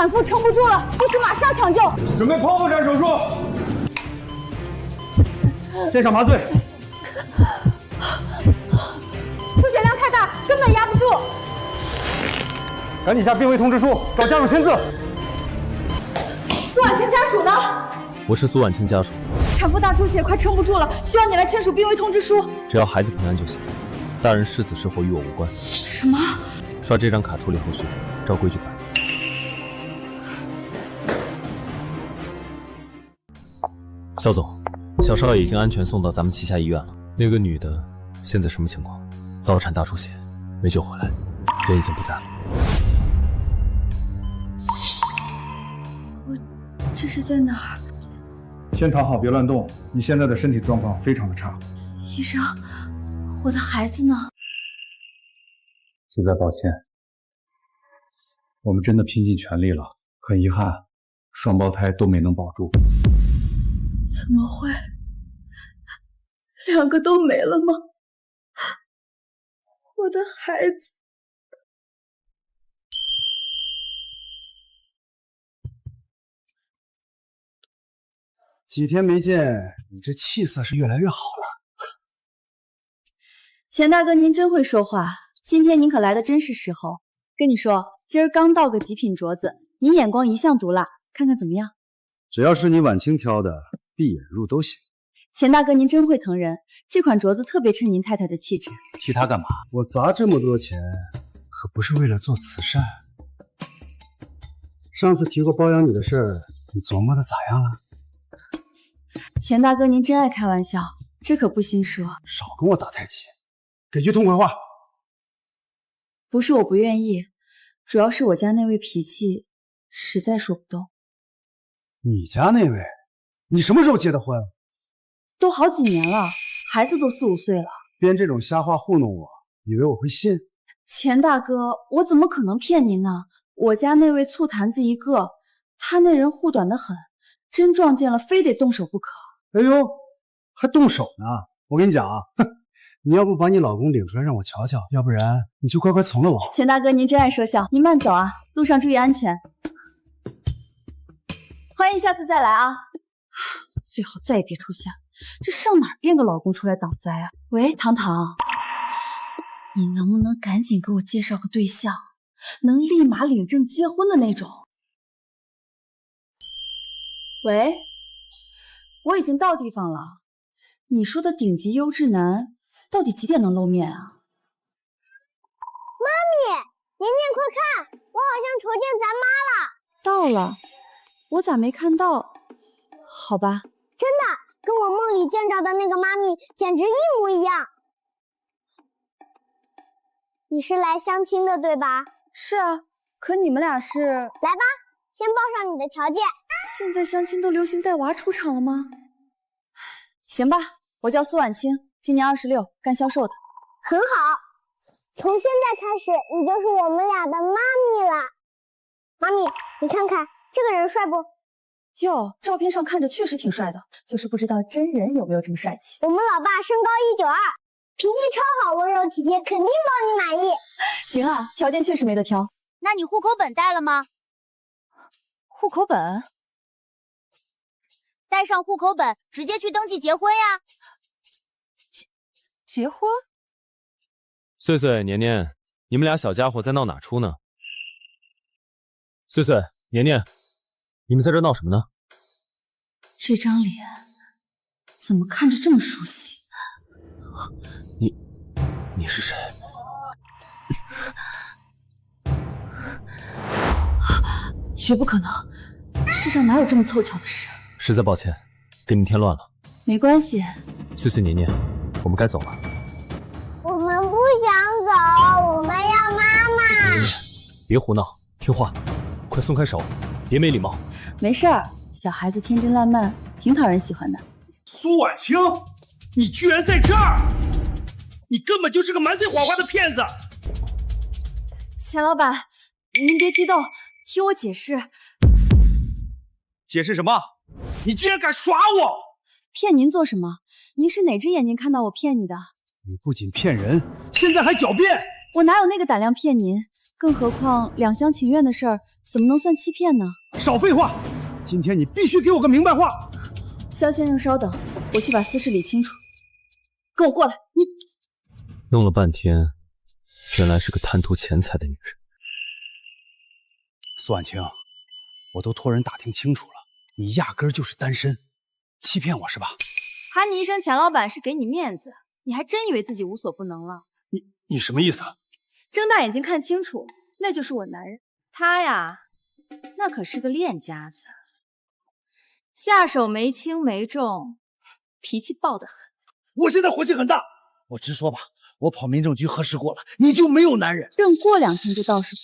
產婦撐不住了，必須馬上搶救。準備剖腹產手術，現場麻醉。出血量太大，根本壓不住。趕緊下病危通知書，找家屬簽字。蘇婉清家屬呢？我是蘇婉清家屬。產婦大出血，快撐不住了，需要你來簽署病危通知書。只要孩子平安就行，大人是死是活與我無關。什麼？刷這張卡處理後續，照規矩辦。肖總，小少爺已經安全送到咱們旗下醫院了。那個女的現在什麼情況？早產大出血，沒救回來，人已經不在了。這是在哪兒？先躺好，別亂動。你現在的身體狀況非常的差。醫生，我的孩子呢？實在抱歉，我們真的拼盡全力了，很遺憾，雙胞胎都沒能保住。怎麼會？兩個都沒了嗎？我的孩子。几天沒見，你這氣色是越來越好了。錢大哥，您真會說話，今天您可來的真是時候。跟你說，今兒剛到個極品鐲子，您眼光一向毒辣，看看怎麼樣？只要是你婉清挑的，閉眼入都行。錢大哥，您真會疼人，這款鐲子特別襯您太太的氣質。替她幹嘛？我砸這麼多錢，可不是為了做慈善。上次提過包養你的事兒，你琢磨的咋樣了？錢大哥，您真愛開玩笑，這可不興說。少跟我打太極，給句痛快話。不是我不願意，主要是我家那位脾氣實在說不動。你家那位？你什麼時候結的婚？都好幾年了，孩子都4、5歲了。編這種瞎話糊弄我，以為我會信？錢大哥，我怎麼可能騙您呢？我家那位醋罈子一個，他那人護短得很，真撞見了非得動手不可。哎呦，還動手呢！我跟你講啊，你要不把你老公領出來讓我瞧瞧，要不然你就乖乖從了我。錢大哥，您真愛說笑，您慢走啊，路上注意安全。歡迎下次再來啊！最好再也別出現，這上哪兒變個老公出來擋災啊？喂，糖糖，你能不能趕緊給我介紹個對象，能立馬領證結婚的那種？喂，我已經到地方了。你說的頂級優質男，到底幾點能露面啊？媽咪，年年快看，我好像瞅見咱媽了。到了，我咋沒看到？好吧。真的，跟我夢裡見着的那個媽咪簡直一模一樣。你是來相親的對吧？是啊，可你們倆是……來吧，先報上你的條件。現在相親都流行帶娃出場了嗎？行吧，我叫蘇婉清，今年26，幹銷售的。很好，從現在開始你就是我們倆的媽咪了。媽咪，你看看這個人帥不？喲，照片上看着確實挺帥的，就是不知道真人有沒有這麼帥氣。我們老爸身高192，脾氣超好，溫柔體貼，肯定包你滿意。行啊，條件確實沒得挑。那你戶口本帶了嗎？戶口本？帶上戶口本，直接去登記結婚呀。結婚？穗穗、年年，你們倆小家伙在鬧哪出呢？穗穗、年年，你們在這鬧什麼呢？這張臉怎麼看着這麼熟悉？你是誰？絕不可能，世上哪有這麼湊巧的事？實在抱歉，給你添亂了。沒關係。穗穗、年年，我們該走了。我們不想走，我們要媽媽。別胡鬧，聽話，快鬆開手，別沒禮貌。沒事兒，小孩子天真爛漫，挺討人喜歡的。蘇婉清，你居然在這兒！你根本就是個滿嘴謊話的騙子！錢老板，您別激動，聽我解釋。解釋什麼？你竟然敢耍我！騙您做什麼？您是哪隻眼睛看到我騙你的？你不僅騙人，現在還狡辯！我哪有那個膽量騙您？更何況兩廂情願的事兒，怎么能算欺騙呢？少废话！今天你必须給我個明白話。肖先生，稍等，我去把私事理清楚。跟我過來。你弄了半天，原來是個貪圖錢財的女人。蘇婉清，我都托人打聽清楚了，你壓根兒就是單身，欺騙我是吧？喊你一聲錢老闆是給你面子，你還真以為自己無所不能了？你什麼意思？睜大眼睛看清楚，那就是我男人。他呀，那可是個練家子，下手沒輕沒重，脾氣暴得很。我現在火氣很大，我直說吧，我跑民政局核實過了，你就沒有男人。朕過2天就到時，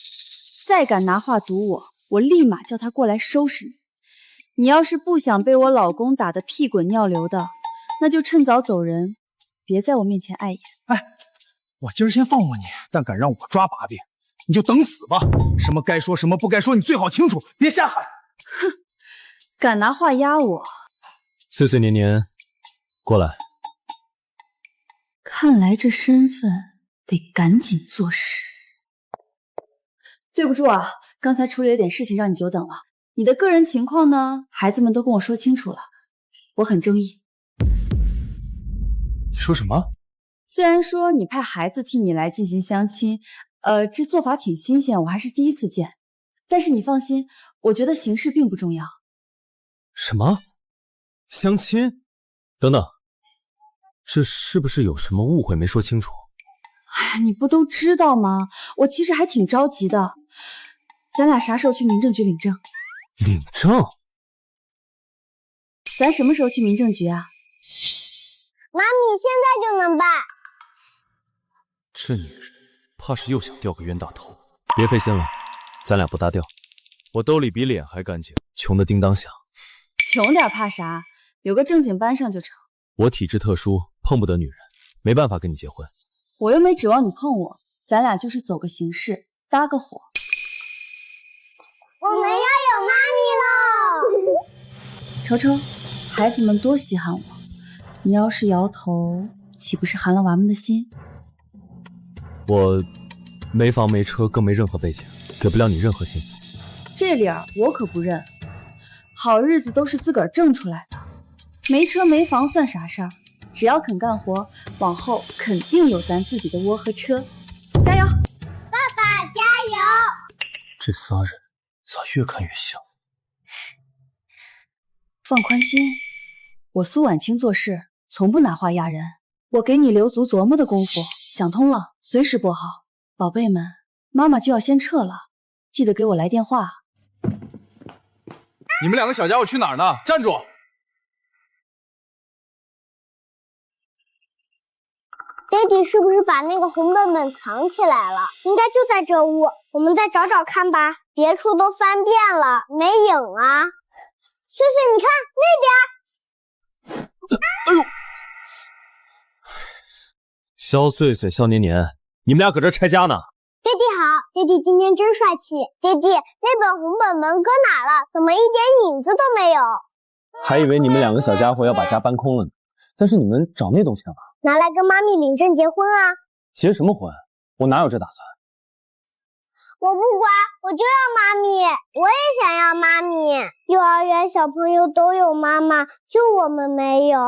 再敢拿話堵我，我立馬叫他過來收拾你。你要是不想被我老公打得屁滾尿流的，那就趁早走人，別在我面前礙眼。哎，我今兒先放過你，但敢讓我抓把柄，你就等死吧！什麼該說，什麼不該說，你最好清楚，別瞎喊。哼，敢拿話壓我？歲歲年年，過來。看來這身份得趕緊做事。對不住啊，剛才處理了點事情，讓你久等了。你的個人情況呢？孩子們都跟我說清楚了，我很中意。你說什麼？雖然說你派孩子替你來進行相親，這做法挺新鮮，我還是第一次見。但是你放心，我覺得形式並不重要。什麼？相親？等等，這是不是有什麼誤會沒說清楚？哎呀，你不都知道嗎？我其實還挺着急的。咱倆啥時候去民政局領證？領證？咱什麼時候去民政局啊？媽咪，現在就能辦。這女人怕是又想掉個冤大頭。別費心了，咱倆不搭調。我兜裡比臉還乾淨，窮得叮當響。窮點怕啥？有個正經搬上就成。我體質特殊，碰不得女人，沒辦法跟你結婚。我又沒指望你碰我，咱倆就是走個形式，搭個夥。我們要有媽咪嘍！瞅瞅，孩子們多稀罕我。你要是搖頭，豈不是寒了娃們的心？我沒房沒車，更沒任何背景，給不了你任何幸福。這理兒我可不認。好日子都是自個兒掙出來的，沒車沒房算啥事兒？只要肯幹活，往後肯定有咱自己的窩和車。加油！爸爸加油！這仨人咋越看越像？放寬心，我蘇婉清做事從不拿話壓人，我給你留足琢磨的功夫，想通了隨時撥號。寶貝們，媽媽就要先撤了，記得給我來電話。你們兩個小家伙去哪兒呢？站住！爹地是不是把那個紅本本藏起來了？應該就在這屋，我們再找找看吧。別處都翻遍了，沒影啊。穗穗，你看那邊。哎呦！肖穗穗、肖年年，你們倆擱這拆家呢？爹地好，爹地今天真帥氣。爹地，那本紅本本擱哪了？怎麼一點影子都沒有？還以為你們兩個小家伙要把家搬空了呢。但是你們找那東西幹嘛？拿來跟媽咪領證結婚啊！結什麼婚？我哪有這打算？我不管，我就要媽咪，我也想要媽咪。幼兒園小朋友都有媽媽，就我們沒有。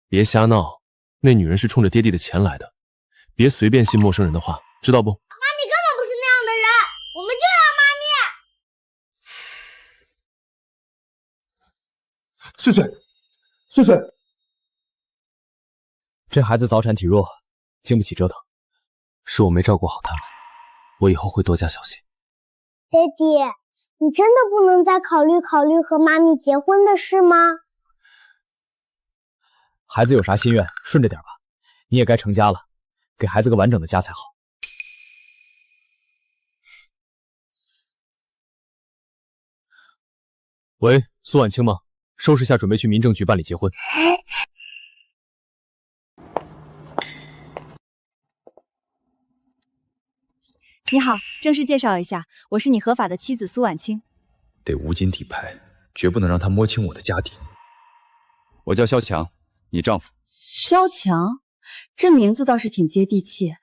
別瞎鬧，那女人是衝着爹地的錢來的，別隨便信陌生人的話，知道不？媽咪根本不是那樣的人，我們就要媽咪。穗穗，穗穗，這孩子早產體弱，經不起折騰，是我沒照顧好他們，我以後會多加小心。爹地，你真的不能再考慮和媽咪結婚的事嗎？孩子有啥心願，順着點吧。你也該成家了，給孩子個完整的家才好。喂，蘇婉清嗎？收拾下，準備去民政局辦理結婚。你好，正式介紹一下，我是你合法的妻子蘇婉清。得無金底牌，絕不能讓他摸清我的家底。我叫蕭強，你丈夫。蕭強，這名字倒是挺接地氣。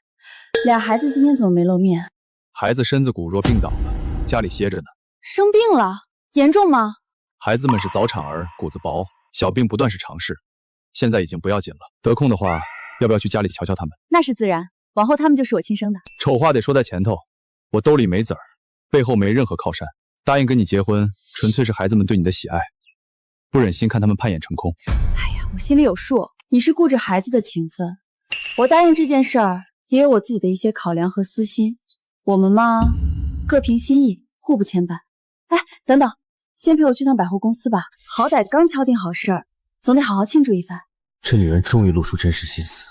俩孩子今天怎麼沒露面？孩子身子骨弱病倒了，家裡歇着呢。生病了？嚴重嗎？孩子們是早產兒，骨子薄，小病不斷是常事，現在已經不要緊了。得空的話，要不要去家裡瞧瞧他們？那是自然，往後他們就是我親生的。醜話得說在前頭，我兜裡沒子兒，背後沒任何靠山。答應跟你結婚，純粹是孩子們對你的喜愛，不忍心看他們盼眼成空。哎呀，我心裡有數，你是顧着孩子的情分，我答應這件事兒也有我自己的一些考量和私心。我們嘛，各憑心意，互不牽绊。哎，等等，先陪我去趟百貨公司吧，好歹剛敲定好事儿，總得好好慶祝一番。这女人終於露出真實心思，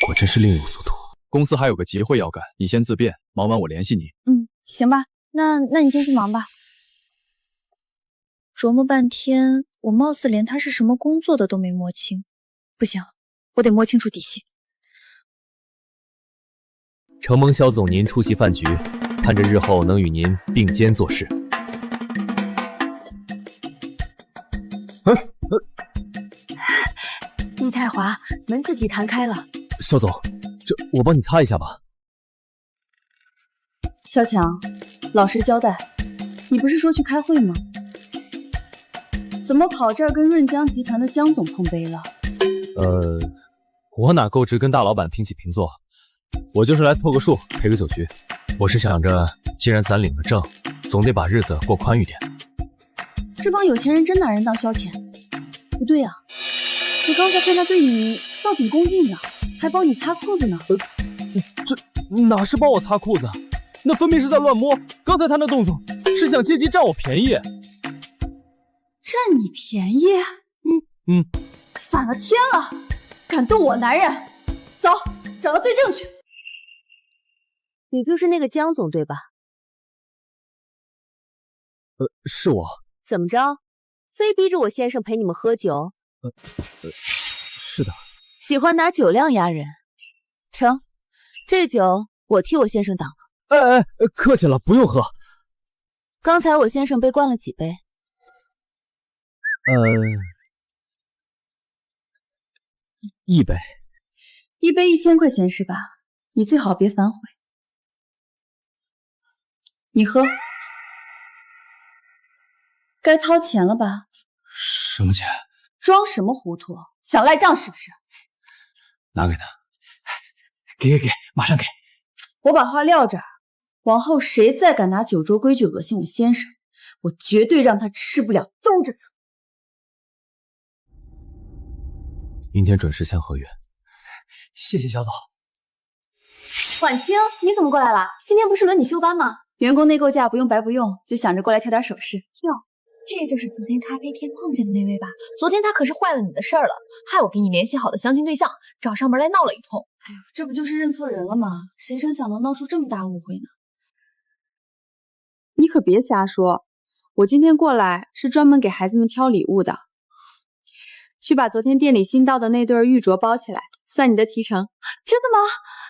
果真是另有所圖。公司還有個集會要幹，你先自便，忙完我聯繫你。行吧，那你先去忙吧。琢磨半天，我貌似連他是什麼工作的都沒摸清，不行，我得摸清楚底細。承蒙肖總您出席飯局，盼着日後能與您並肩做事。易太華，門自己彈開了。肖總，這我幫你擦一下吧。肖強，老實交代，你不是說去開會嗎？怎麼跑這兒跟潤江集團的江總碰杯了？我哪夠值跟大老闆平起平坐，我就是來湊個數，陪個酒局。我是想着，既然咱領了證，總得把日子過寬裕點。這幫有錢人真拿人當消遣。不對啊，我剛才看他對你倒挺恭敬的，還幫你擦褲子呢。這哪是幫我擦褲子，那分明是在亂摸。剛才他那動作是想借機占我便宜。占你便宜？反了天了！敢動我男人，走，找到对證去。你就是那個江總對吧？是我。怎麼着？非逼着我先生陪你們喝酒？是的。喜歡拿酒量壓人。成，這酒我替我先生擋了。客氣了，不用喝。剛才我先生被灌了幾杯？1杯。1杯1000塊錢是吧？你最好別反悔。你喝。該掏錢了吧？什麼錢？裝什麼糊塗？想賴賬是不是？拿給他。給，馬上給。我把話撂這兒，往後誰再敢拿酒桌規矩惡心我先生，我絕對讓他吃不了兜着走。明天準時簽合約。謝謝肖總。婉清，你怎麼過來了？今天不是輪你休班嗎？員工內購價不用白不用，就想着過來挑點首飾。喲，這就是昨天咖啡店碰見的那位吧？昨天他可是壞了你的事兒了，害我給你聯繫好的相親對象找上門來鬧了一通。哎呦，這不就是認錯人了嗎？誰成想能鬧出這麼大誤會呢？你可別瞎說，我今天過來是專門給孩子們挑禮物的。去把昨天店裡新到的那對玉鐲包起來，算你的提成。真的吗？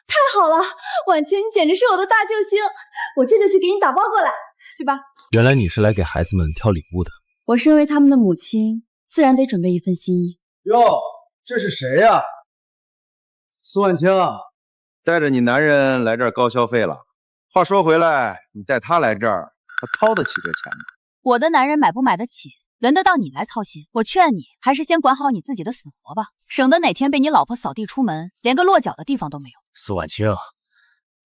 太好了，婉清，你簡直是我的大救星！我這就去給你打包過來。去吧。原來你是來給孩子們挑禮物的。我身為他們的母親，自然得準備一份心意。喲，這是誰呀？蘇婉清，帶着你男人來這兒高消費了。話說回來，你帶他來這兒，他掏得起這錢嗎？我的男人買不買得起，輪得到你來操心？我勸你還是先管好你自己的死活吧，省得哪天被你老婆掃地出門，連個落腳的地方都沒有。蘇婉清，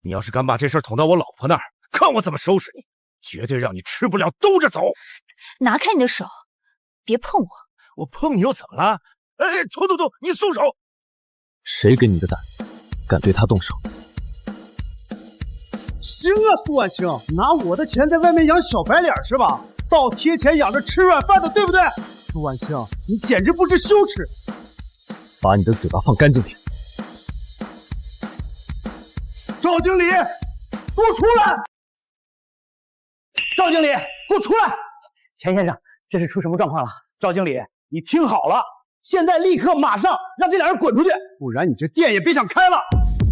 你要是敢把這事捅到我老婆那兒，看我怎麼收拾你！絕對讓你吃不了兜着走！拿開你的手，別碰我！我碰你又怎麼了？哎，吐，你鬆手！誰給你的膽子，敢對他動手？行啊，蘇婉清，拿我的錢在外面養小白臉是吧？倒貼錢養着吃軟飯的，對不對？蘇婉清，你簡直不知羞恥！把你的嘴巴放乾淨點！趙經理，給我出來！趙經理，給我出来！錢先生，這是出什麼狀況了？趙經理，你聽好了，現在立刻馬上讓這倆人滾出去，不然你這店也別想開了。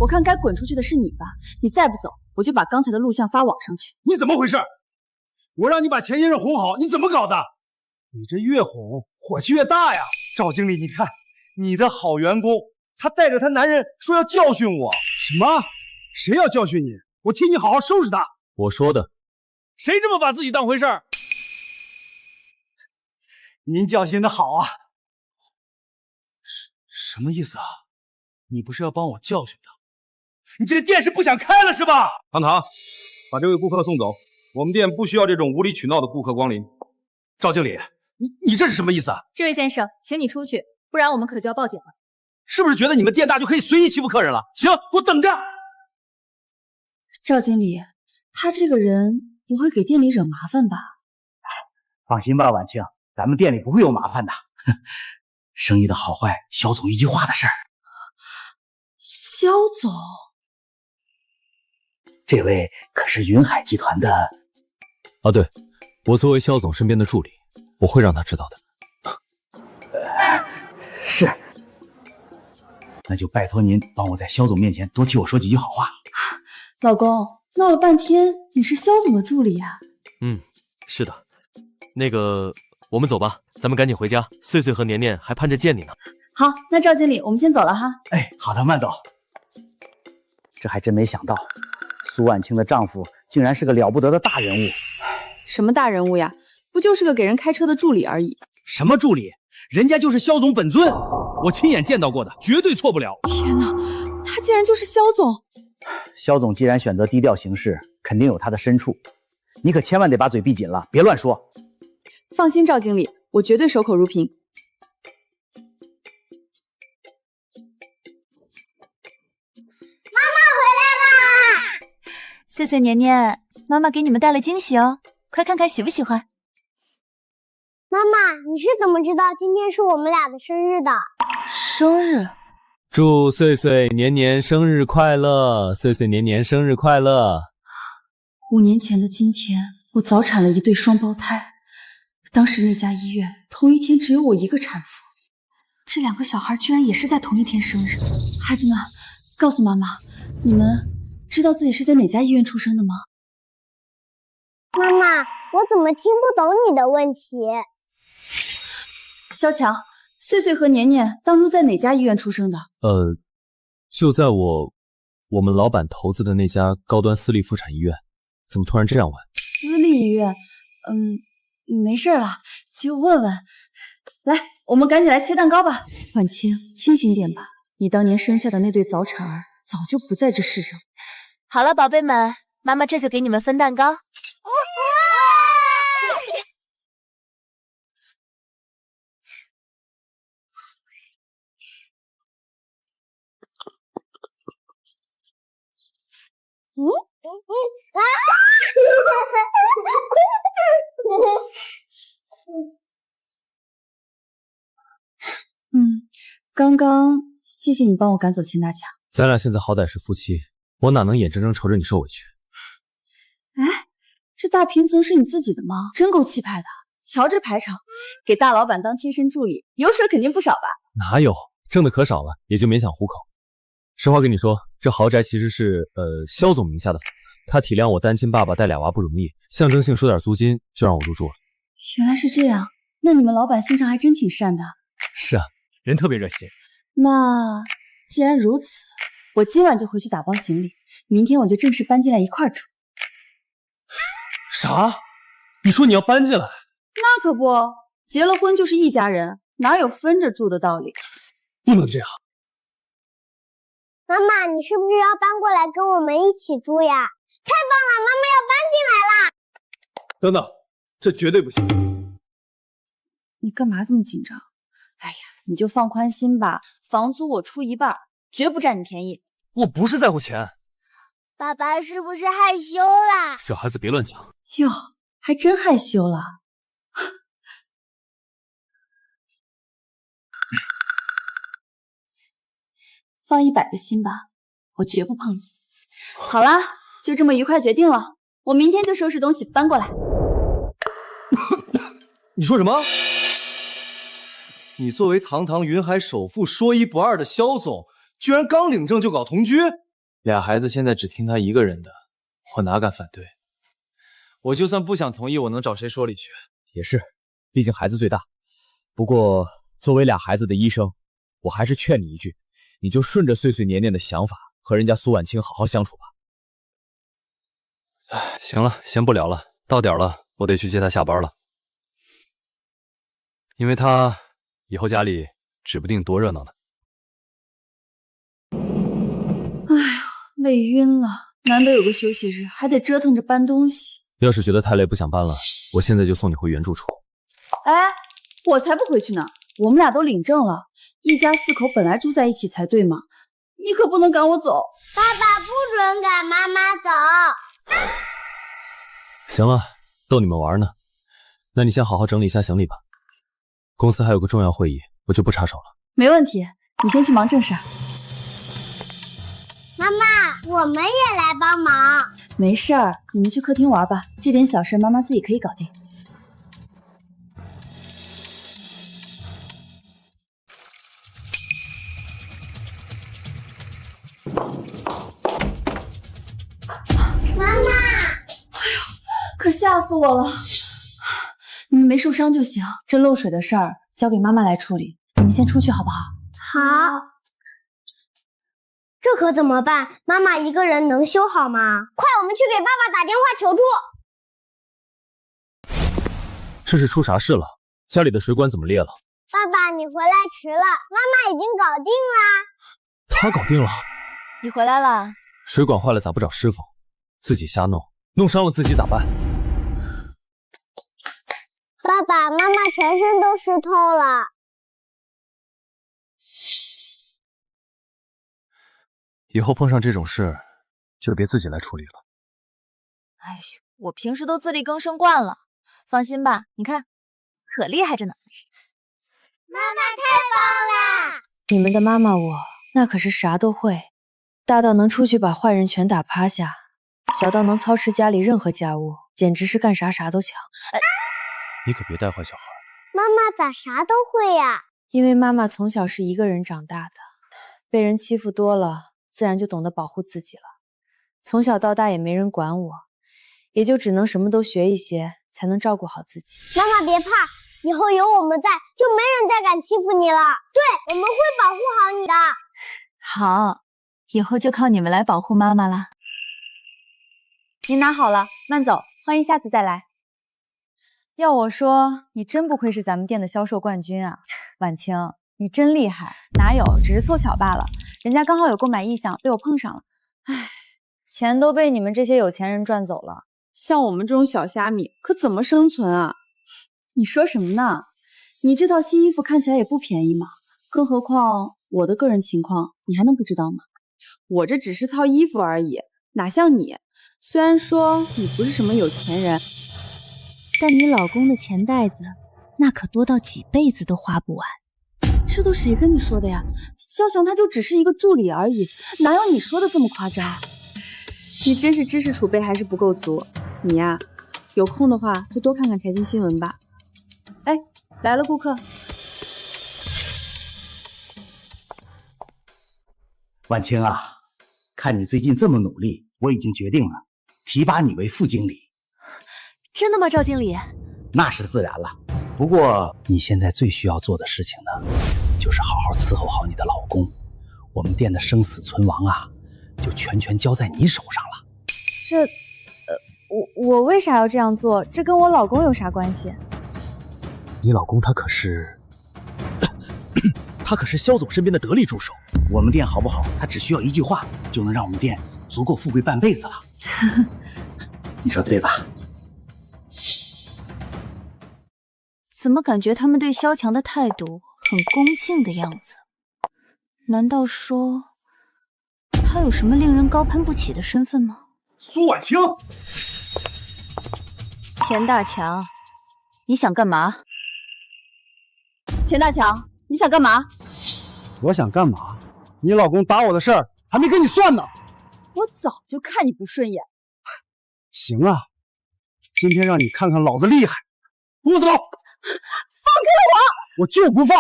我看該滾出去的是你吧，你再不走，我就把剛才的錄像發網上去。你怎麼回事？我讓你把錢先生哄好，你怎么搞的？你這越哄，火氣越大呀！趙經理，你看，你的好員工，他帶着他男人說要教訓我。什麼？誰要教訓你？我替你好好收拾他。我说的，谁這麼把自己當回事兒？您教訓的好啊！什麼意思啊？你不是要幫我教訓他？你這個店是不想開了是吧？唐唐，把這位顧客送走，我們店不需要這種無理取鬧的顧客光臨。趙經理，你這是什麼意思啊？这位先生，請你出去，不然我們可就要報警了。是不是覺得你們店大就可以隨意欺負客人了？行，給我等着。趙經理，他這個人不會給店裡惹麻煩吧？放心吧，婉清，咱們店裡不會有麻煩的。生意的好壞，肖總一句話的事兒。肖总，这位可是雲海集團的。啊，對，我作為肖總身邊的助理，我會讓他知道的。是，那就拜託您幫我在肖總面前多替我說幾句好話。老公，鬧了半天你是肖總的助理呀？是的。那個，我們走吧，咱們趕緊回家。穗穗和年年還盼着見你呢。好，那趙經理，我們先走了哈。哎，好的，慢走。這還真沒想到，蘇婉清的丈夫竟然是個了不得的大人物。什麼大人物呀？不就是個給人開車的助理而已。什麼助理？人家就是肖總本尊，我親眼見到過的，絕對錯不了。天哪，他竟然就是肖總！肖總既然選擇低調行事，肯定有他的深處。你可千萬得把嘴閉緊了，別亂說。放心，趙經理，我絕對守口如瓶。媽媽回來啦！穗穗年年，媽媽給你們帶了驚喜哦，快看看喜不喜歡。媽媽，你是怎麼知道今天是我們倆的生日的？生日？祝穗穗年年生日快樂！穗穗年年生日快樂！5年前的今天，我早產了一對雙胞胎。當時那家醫院同一天只有我一個產婦，這2個小孩居然也是在同一天生日。孩子們，告訴媽媽，你們知道自己是在哪家醫院出生的嗎？媽媽，我怎麼聽不懂你的問題？肖強，穗穗和年年當初在哪家醫院出生的？就在我們老闆投資的那家高端私立婦產醫院。怎麼突然這樣問？私立醫院，沒事了，就問問。來，我們趕緊來切蛋糕吧。婉清，清醒點吧，你當年生下的那對早產兒早就不在這世上。好了，寶貝們，媽媽這就給你們分蛋糕。剛剛謝謝你幫我趕走錢大強。咱倆現在好歹是夫妻，我哪能眼睜睜瞅着你受委屈？哎，這大平層是你自己的嗎？真夠氣派的。瞧這排場，給大老闆當貼身助理，油水肯定不少吧？哪有，掙的可少了，也就勉強糊口。實話跟你說，這豪宅其實是肖總名下的房子，他體諒我單親爸爸帶2娃不容易，象徵性收點租金就讓我入住了。原來是這樣，那你們老闆心腸還真挺善的。是啊，人特別熱心。那既然如此，我今晚就回去打包行李，明天我就正式搬進來一塊住。啥？你說你要搬進來？那可不，結了婚就是一家人，哪有分着住的道理？不能這樣。媽媽，你是不是要搬過來跟我們一起住呀？太棒了，媽媽要搬進來啦！等等，這絕對不行。你幹嘛這麼緊張？哎呀，你就放寬心吧，房租我出一半，絕不占你便宜。我不是在乎錢。爸爸是不是害羞啦？小孩子別亂講。喲，還真害羞了。放100個心吧，我絕不碰你。好啦，就這麼愉快決定了，我明天就收拾東西搬過來。你說什麼？你作為堂堂雲海首富、說一不二的肖總，居然剛領證就搞同居？倆孩子現在只聽他一個人的，我哪敢反對？我就算不想同意，我能找誰說理去？也是，畢竟孩子最大。不過作為倆孩子的醫生，我還是勸你一句，你就順着穗穗年年的想法，和人家蘇婉清好好相處吧。行了，先不聊了，到点了，我得去接她下班了。因为她以后家里指不定多热鬧呢。哎呀，累暈了，难得有个休息日，还得折腾着搬东西。要是觉得太累不想搬了，我现在就送你回原住处。哎，我才不回去呢，我们俩都领证了，一家4口本来住在一起才对嘛，你可不能赶我走。爸爸不准赶媽媽走。行了，逗你們玩呢。那你先好好整理一下行李吧。公司還有個重要會議，我就不插手了。沒問題，你先去忙正事。媽媽，我們也來幫忙。沒事兒，你們去客廳玩吧，這點小事媽媽自己可以搞定。媽媽，哎呦，可嚇死我了！你們沒受傷就行，這漏水的事兒交給媽媽來處理。你們先出去好不好？好。這可怎麼辦？媽媽一個人能修好嗎？快，我們去給爸爸打電話求助。這是出啥事了？家裡的水管怎麼裂了？爸爸，你回來遲了，媽媽已經搞定了。她搞定了？你回來了？水管壞了咋不找師傅？自己瞎弄，弄傷了自己咋辦？爸爸媽媽全身都濕透了。以後碰上這種事，就別自己來處理了。哎呦，我平時都自力更生慣了，放心吧，你看，可厲害着呢。媽媽太棒了！你們的媽媽我那可是啥都會，大到能出去把壞人全打趴下，小到能操持家裡任何家務，簡直是幹啥啥都強。你可別帶壞小孩。媽媽咋啥都會呀？因為媽媽從小是一個人長大的，被人欺負多了，自然就懂得保護自己了。從小到大也沒人管我，也就只能什麼都學一些，才能照顧好自己。媽媽別怕，以後有我們在，就沒人再敢欺負你了。對，我們會保護好你的。好，以後就靠你們來保護媽媽啦。您拿好了，慢走，歡迎下次再來。要我說，你真不愧是咱們店的銷售冠軍啊，婉清，你真厲害。哪有，只是湊巧罷了，人家剛好有購買意向，被我碰上了。唉，錢都被你們這些有錢人賺走了，像我們這種小蝦米可怎麼生存啊？你說什麼呢？你這套新衣服看起來也不便宜嘛，更何況我的個人情況你還能不知道嗎？我這只是套衣服而已，哪像你，雖然說你不是什麼有錢人，但你老公的錢袋子那可多到幾輩子都花不完。這都誰跟你說的呀？肖翔他就只是一個助理而已，哪有你說的這麼誇張？你真是知識儲備還是不夠足。你呀，有空的話就多看看財經新聞吧。哎，來了顧客。婉清啊，看你最近這麼努力，我已經決定了，提拔你為副經理。真的嗎，趙經理？那是自然了。不過你現在最需要做的事情呢，就是好好伺候好你的老公。我們店的生死存亡啊，就全交在你手上了。我為啥要這樣做？這跟我老公有啥關係？你老公他可是肖總身邊的得力助手。我們店好不好，他只需要一句話，就能讓我們店足夠富貴半輩子了。你說對吧？怎麼感覺他們對蕭強的態度很恭敬的樣子？難道說他有什麼令人高攀不起的身份嗎？蘇婉清，錢大強，你想幹嘛？錢大強，你想幹嘛？我想幹嘛？你老公打我的事兒還沒跟你算呢。我早就看你不順眼。行啊，今天讓你看看老子厲害。跟我走。放開我！我就不放！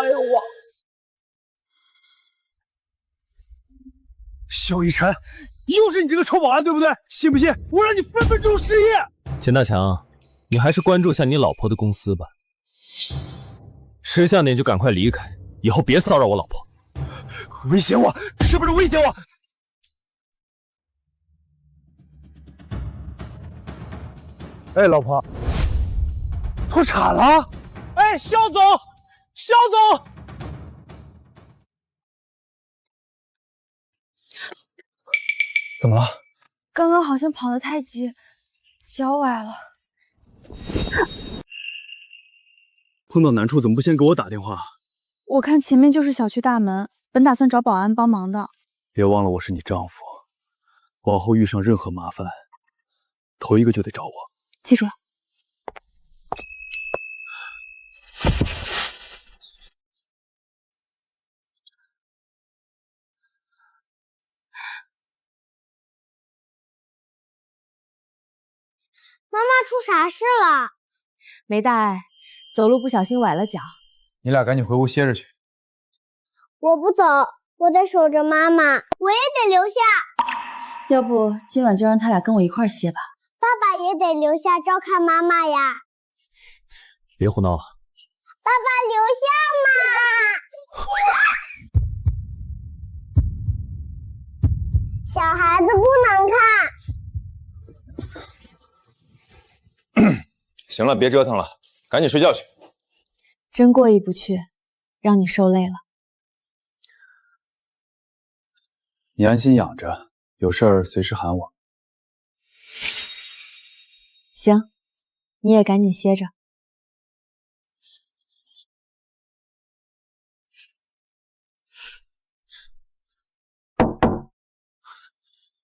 哎呦我！蕭一晨，又是你這個臭保安對不對？信不信我讓你分分鐘失業？錢大強，你還是關注下你老婆的公司吧。識相點就趕快離開，以後別騷擾我老婆。威胁我？是不是威胁我？哎，老婆，脱产了！哎，肖总，肖总，怎么了？刚刚好像跑得太急，脚崴了。碰到难处怎么不先给我打电话？我看前面就是小区大门，本打算找保安帮忙的。别忘了我是你丈夫，往后遇上任何麻烦，头一个就得找我。记住了。妈妈出啥事了？没大碍，走路不小心崴了脚。你俩赶紧回屋歇着去。我不走，我得守着妈妈，我也得留下。要不今晚就让他俩跟我一块儿歇吧。爸爸也得留下照看妈妈呀。别胡闹了。爸爸留下嘛。小孩子不能看。行了，别折腾了，赶紧睡觉去。真过意不去，让你受累了。你安心养着，有事儿随时喊我。行，你也赶紧歇着。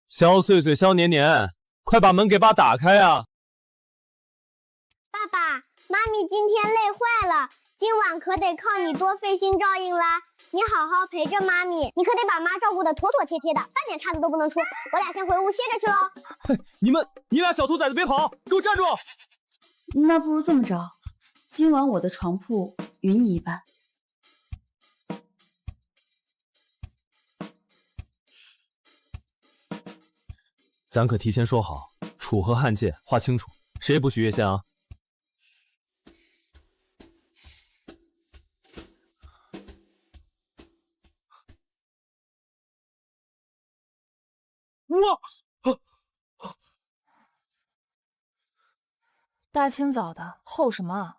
肖碎碎、肖年年，快把门给爸打开啊！爸爸妈咪今天累坏了，今晚可得靠你多费心照应啦。你好好陪着妈咪，你可得把妈照顧得妥妥帖帖的，半點岔子都不能出。我倆先回屋歇着去嘍。嘿，你倆小兔崽子別跑，給我站住！那不如這麼着，今晚我的床鋪與你一般。咱可提前說好，楚河漢界劃清楚，誰也不許越線啊！大清早的吼什麼啊？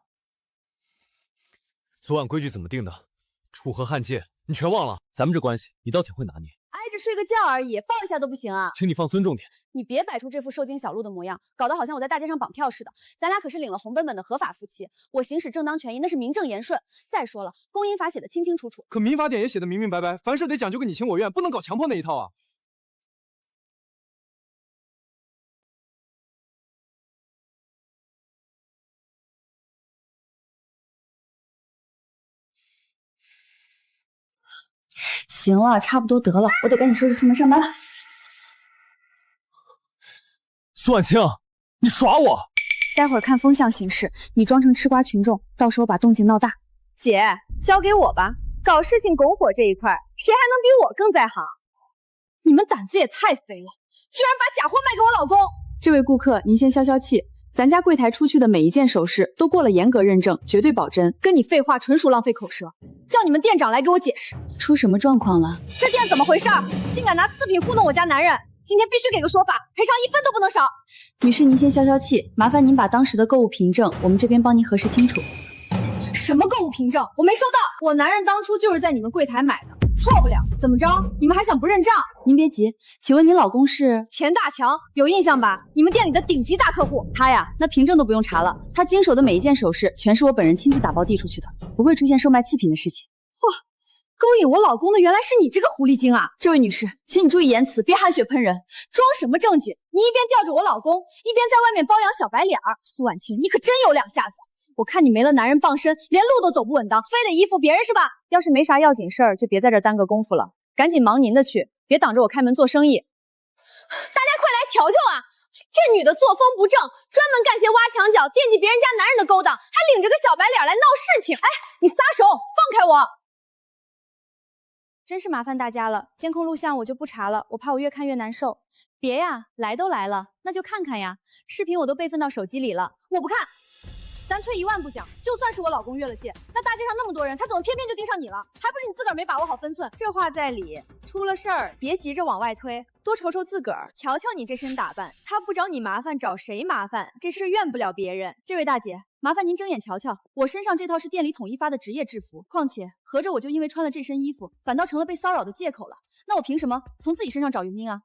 昨晚規矩怎麼定的？楚河漢界，你全忘了？咱們這關係，你倒挺會拿捏。挨着睡個覺而已，抱一下都不行啊！請你放尊重點。你別擺出這副受驚小鹿的模樣，搞得好像我在大街上綁票似的。咱倆可是領了紅本本的合法夫妻，我行使正當權益那是名正言順。再說了，公姻法寫得清清楚楚，可民法典也寫得明明白白，凡事得講究個你情我願，不能搞強迫那一套啊！行了，差不多得了，我得趕緊收拾出門上班了。蘇婉清，你耍我！待會兒看風向形勢，你裝成吃瓜群眾，到時候把動靜鬧大。姐，交給我吧，搞事情拱火這一塊，誰還能比我更在行？你們膽子也太肥了，居然把假貨賣給我老公！這位顧客，您先消消氣。咱家櫃檯出去的每一件首飾都過了嚴格認證，絕對保真。跟你廢話純屬浪費口舌，叫你們店長來給我解釋。出什麼狀況了？這店怎麼回事？竟敢拿次品糊弄我家男人！今天必須給個說法，賠償1分都不能少。女士，您先消消氣，麻煩您把當時的購物憑證，我們這邊幫您核實清楚。什麼購物憑證？我沒收到，我男人當初就是在你們櫃檯買的。錯不了，怎麼着？你們還想不認賬？您別急，請問您老公是錢大強，有印象吧？你們店裡的頂級大客戶。他呀，那憑證都不用查了，他經手的每一件首飾全是我本人親自打包遞出去的，不會出現售賣次品的事情。嚯，勾引我老公的原來是你這個狐狸精啊！這位女士，請你注意言辭，別含血噴人，裝什麼正經？你一邊吊着我老公，一邊在外面包養小白臉兒。蘇婉清，你可真有兩下子。我看你沒了男人傍身，連路都走不穩當，非得依附別人是吧？要是沒啥要緊事兒，就別在這兒耽擱功夫了，趕緊忙您的去，別擋着我開門做生意。大家快來瞧瞧啊！這女的作風不正，專門幹些挖牆腳、惦記別人家男人的勾當，還領着個小白臉來鬧事情。哎，你撒手，放開我！真是麻煩大家了，監控錄像我就不查了，我怕我越看越難受。別呀，來都來了，那就看看呀。視頻我都備份到手機裡了，我不看。咱咱退1万步講，就算是我老公越了界，那大街上那麼多人，他怎麼偏偏就盯上你了？還不是你自個兒沒把握好分寸？這話在理，出了事兒別急着往外推，多瞅瞅自個兒。瞧瞧你這身打扮，他不找你麻煩找誰麻煩？這事怨不了別人。這位大姐，麻煩您睜眼瞧瞧，我身上這套是店裡統一發的職業制服，況且合着我就因為穿了這身衣服，反倒成了被騷擾的借口了。那我憑什麼從自己身上找原因啊？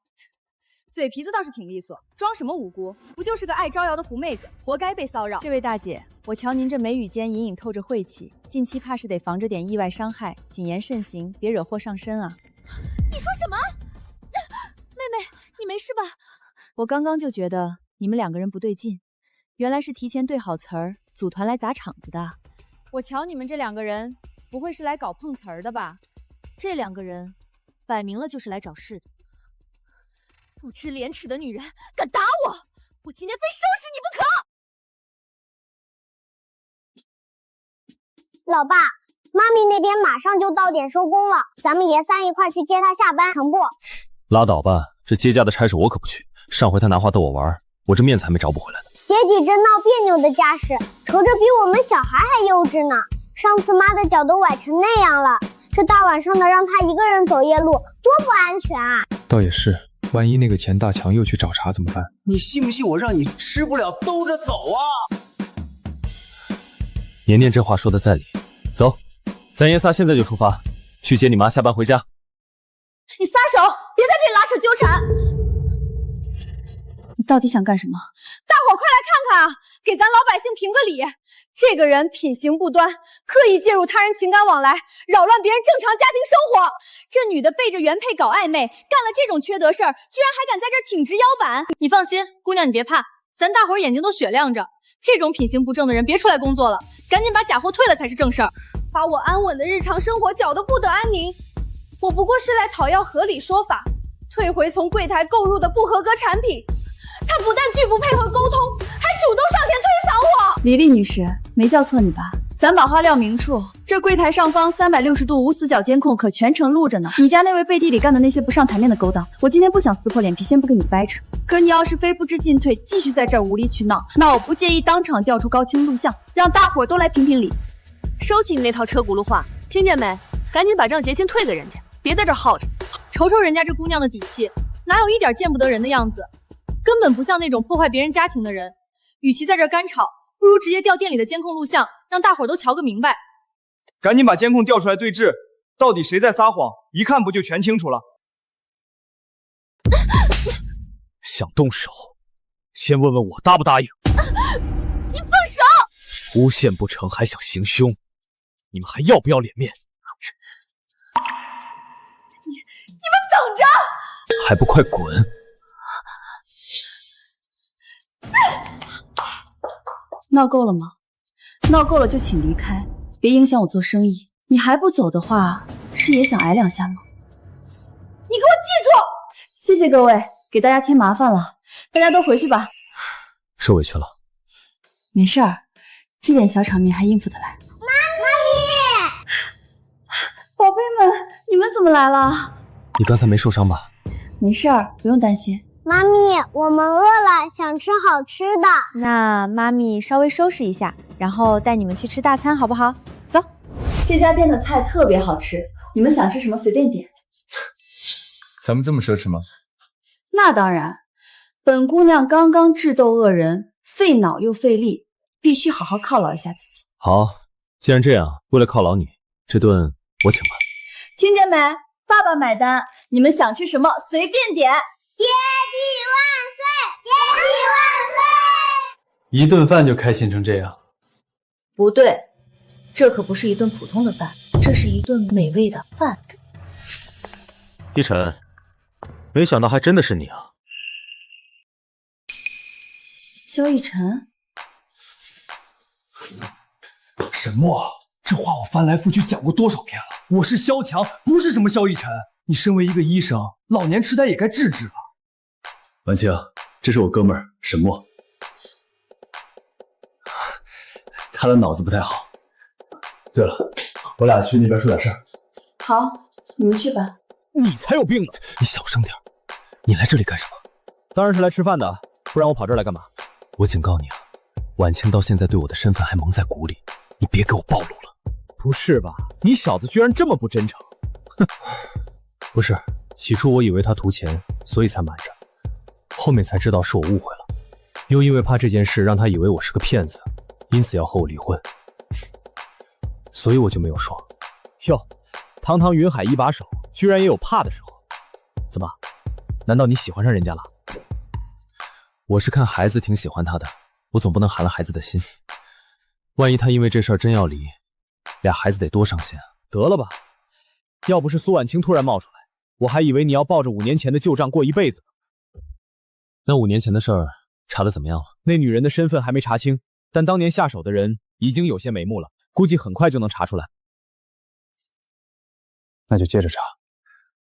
嘴皮子倒是挺利索，裝什麼無辜？不就是個愛招搖的狐妹子，活該被騷擾。這位大姐，我瞧您這眉宇間隱隱透着晦氣，近期怕是得防着點意外傷害，谨言慎行，別惹禍上身啊！你说什么？妹妹，你没事吧？我刚刚就覺得你們兩個人不對勁，原來是提前對好詞兒，組團來砸場子的。我瞧你們這兩個人，不會是來搞碰瓷兒的吧？這兩個人，擺明了就是來找事的。不知廉恥的女人，敢打我！我今天非收拾你不可！老爸，媽咪那邊馬上就到點收工了，咱們爺仨一塊去接她下班，成不？拉倒吧，這接家的差事我可不去。上回他拿話逗我玩，我這面子還沒找補回来呢。爹地這鬧別扭的架勢，瞅着比我們小孩還幼稚呢。上次媽的腳都崴成那樣了，這大晚上的讓他一個人走夜路，多不安全啊！倒也是。萬一那個錢大強又去找茬怎麼辦？你信不信我讓你吃不了兜着走啊？年年這話說的在理，走，咱爺仨現在就出發，去接你媽下班回家。你撒手，別在這裡拉扯糾纏！你到底想幹什麼？大伙快來看看啊，給咱老百姓評個理。這個人品行不端，刻意介入他人情感往來，擾亂別人正常家庭生活。這女的背着原配搞曖昧，幹了這種缺德事兒，居然還敢在這兒挺直腰板。你放心，姑娘你別怕，咱大伙眼睛都雪亮着。這種品行不正的人別出來工作了，趕緊把假貨退了才是正事兒，把我安穩的日常生活攪得不得安寧。我不過是来討要合理說法，退回從櫃檯購入的不合格產品。他不但拒不配合溝通，還主動上前推搡我。李麗女士，沒叫錯你吧？咱把話撂明處，這櫃檯上方360度無死角監控可全程錄着呢。你家那位背地裡幹的那些不上台面的勾當，我今天不想撕破臉皮，先不跟你掰扯。可你要是非不知進退，繼續在這兒無理取鬧，那我不介意當場調出高清錄像，讓大夥都來評評理。收起你那套車轱辘話，聽見沒？趕緊把賬結清退給人家，別在這兒耗着。瞅瞅人家這姑娘的底氣，哪有一點見不得人的樣子？根本不像那種破壞別人家庭的人，與其在這兒乾吵，不如直接調店裡的監控錄像，讓大夥都瞧個明白。趕緊把監控調出來對質，到底誰在撒謊？一看不就全清楚了？想動手，先問問我答不答應。你放手！誣陷不成還想行兇，你們還要不要臉面？你們等着！還不快滾！鬧夠了嗎？鬧夠了就請離開，別影響我做生意。你還不走的話，是也想挨兩下嗎？你給我記住！謝謝各位，給大家添麻煩了，大家都回去吧。受委屈了。沒事兒，這點小場面還應付得來。媽咪，寶貝們，你們怎麼來了？你剛才沒受傷吧？沒事兒，不用擔心。媽咪，我們餓了，想吃好吃的。那媽咪稍微收拾一下，然後帶你們去吃大餐，好不好？走，這家店的菜特別好吃，你們想吃什麼隨便點。咱們這麼奢侈嗎？那當然，本姑娘剛剛智鬥惡人，費腦又費力，必須好好犒勞一下自己。好，既然這樣，為了犒勞你，這頓我請吧。聽見沒？爸爸買單，你們想吃什麼隨便點。爹地萬歲！爹地萬歲！一頓飯就開心成這樣？不對，這可不是一頓普通的飯，這是一頓美味的飯。一晨，沒想到還真的是你啊！蕭逸晨，沈墨，這話我翻來覆去講過多少遍了？我是蕭強，不是什麼蕭逸晨。你身為一個醫生，老年痴呆也該治治了。婉清，這是我哥們兒沈墨，他的腦子不太好。對了，我倆去那邊說點事兒。好，你們去吧。你才有病呢！你小聲點。你來這裡幹什麼？當然是來吃飯的，不然我跑這兒來幹嘛？我警告你啊，婉清到現在對我的身份還蒙在鼓裡，你別給我暴露了。不是吧？你小子居然這麼不真誠！哼，不是，起初我以為他圖錢，所以才瞞着，後面才知道是我誤會了，又因為怕這件事讓他以為我是個騙子，因此要和我離婚，所以我就沒有說。喲，堂堂雲海一把手，居然也有怕的時候。怎麼？難道你喜歡上人家了？我是看孩子挺喜歡他的，我總不能寒了孩子的心。萬一他因為這事兒真要離，倆孩子得多傷心啊！得了吧，要不是蘇婉清突然冒出来，我還以為你要抱着5年前的舊賬過一輩子呢。那5年前的事兒查得怎麼樣了？那女人的身份還沒查清，但当年下手的人已經有些眉目了，估計很快就能查出来。那就接着查。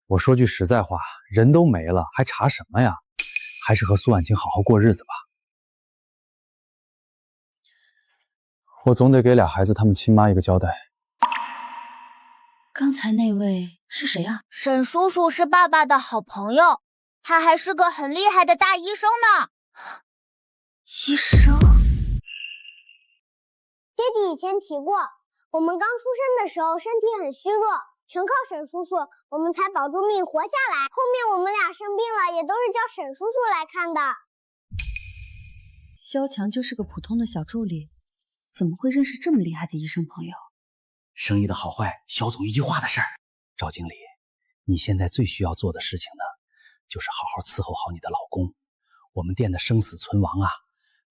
我說句實在话，人都沒了，還查什麼呀？还是和蘇婉清好好过日子吧。我总得給倆孩子他們親媽一個交代。剛才那位是誰啊？沈叔叔是爸爸的好朋友，他還是個很厲害的大醫生呢。醫生？爹地以前提過，我們剛出生的時候身體很虛弱，全靠沈叔叔，我們才保住命活下來。後面我們倆生病了，也都是叫沈叔叔來看的。萧强就是個普通的小助理，怎麼会認識這麼厲害的醫生朋友？生意的好壞，肖總一句話的事兒。趙經理，你現在最需要做的事情呢，就是好好伺候好你的老公。我們店的生死存亡啊，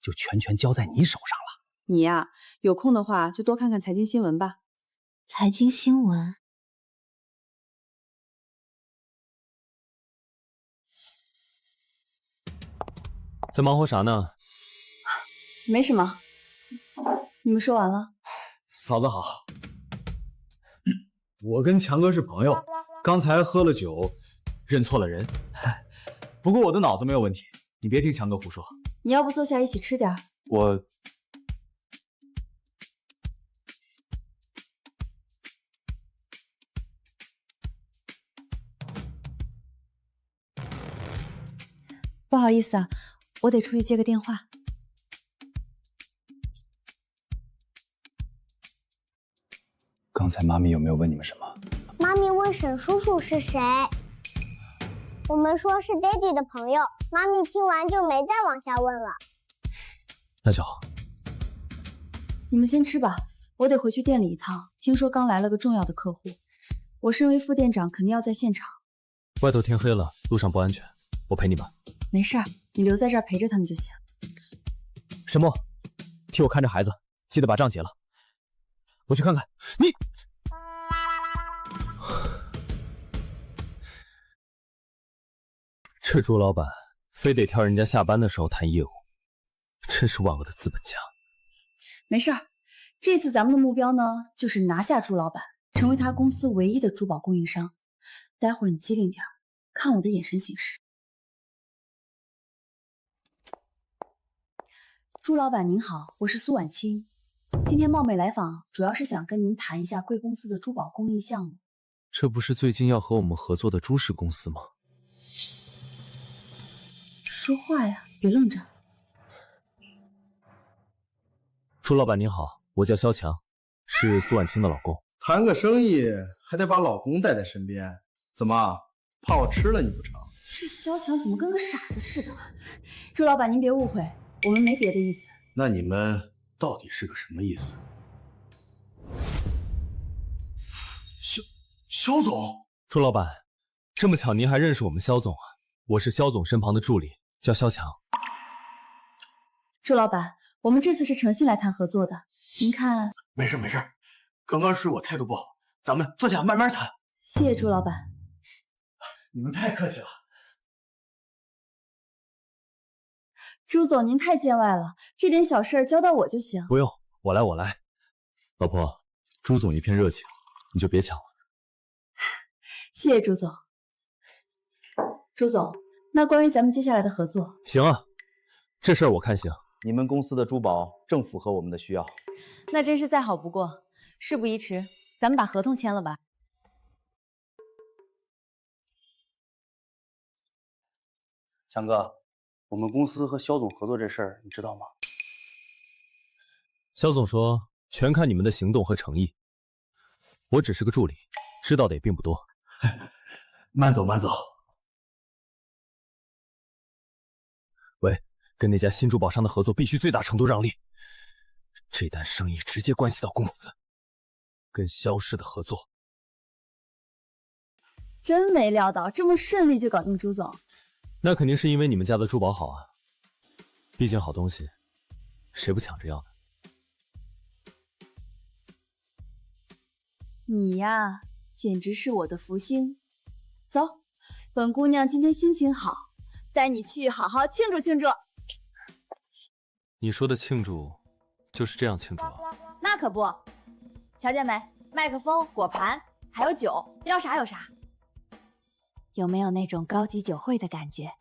就全交在你手上了。你呀，有空的話就多看看财經新聞吧。財經新聞？在忙活啥呢？沒什麼，你們說完了？嫂子好，我跟強哥是朋友，剛才喝了酒，認錯了人。不過我的腦子沒有問題，你別聽強哥胡說。你要不坐下一起吃點？我不好意思啊，我得出去接個電話。剛才媽咪有沒有問你們什麼？媽咪問沈叔叔是誰，我們說是爹地的朋友。媽咪聽完就沒再往下問了。那就好。你們先吃吧，我得回去店裡一趟。聽說剛來了個重要的客戶，我身為副店長肯定要在現場。外頭天黑了，路上不安全，我陪你吧。沒事兒，你留在這兒陪着他們就行。沈墨，替我看着孩子，記得把賬結了。我去看看。你這朱老闆非得挑人家下班的時候談業務，真是萬惡的資本家。沒事兒，這次咱們的目標呢，就是拿下朱老闆，成為他公司唯一的珠寶供應商。待會兒你機靈點，看我的眼神行事。朱老闆您好，我是蘇婉清，今天冒昧來訪，主要是想跟您談一下貴公司的珠寶供應項目。這不是最近要和我們合作的朱氏公司嗎？說話呀，別愣着。朱老闆您好，我叫蕭強，是蘇婉清的老公。談個生意還得把老公帶在身邊，怎麼怕我吃了你不成？這蕭強怎麼跟個傻子似的？朱老闆您別誤會，我們沒別的意思。那你們到底是個什麼意思？蕭總，朱老闆，這麼巧您還認識我們蕭總啊？我是蕭總身旁的助理，叫蕭強。朱老闆，我們這次是誠心來談合作的，您看。沒事，剛剛是我態度不好，咱們坐下慢慢談。謝謝朱老闆。你們太客氣了。朱總，您太見外了，這點小事交到我就行。不用，我來。老婆，朱總一片熱情，你就別搶了。謝謝朱總。朱總，那關於咱們接下來的合作，行啊，這事兒我看行。你們公司的珠寶正符合我們的需要。那真是再好不過。事不宜遲，咱們把合同簽了吧。強哥，我們公司和蕭總合作這事兒你知道嗎？肖總說，全看你们的行动和誠意。我只是个助理，知道的也并不多。慢走，慢走。喂，跟那家新珠宝商的合作必須最大程度讓利。這單生意直接關係到公司，跟肖氏的合作。真沒料到這麼順利就搞定朱總。那肯定是因為你們家的珠寶好啊，畢竟好東西，誰不搶着要呢？你呀，簡直是我的福星。走，本姑娘今天心情好，帶你去好好慶祝慶祝。你說的慶祝，就是這樣慶祝啊？那可不，瞧見沒？麥克風、果盤，還有酒，要啥有啥。有沒有那種高級酒會的感覺？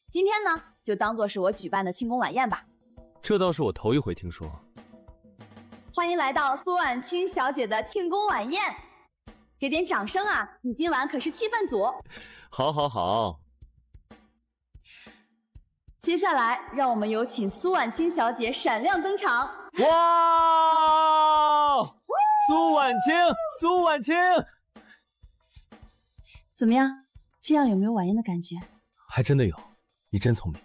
今天呢，就當做是我舉辦的慶功晚宴吧。這倒是我頭一回聽說。歡迎來到蘇婉清小姐的慶功晚宴，給點掌聲啊！你今晚可是氣氛組。好，好，好。接下來，讓我們有請蘇婉清小姐閃亮登場。哇！蘇婉清，蘇婉清，怎麼樣？這樣有沒有晚宴的感覺？還真的有，你真聰明。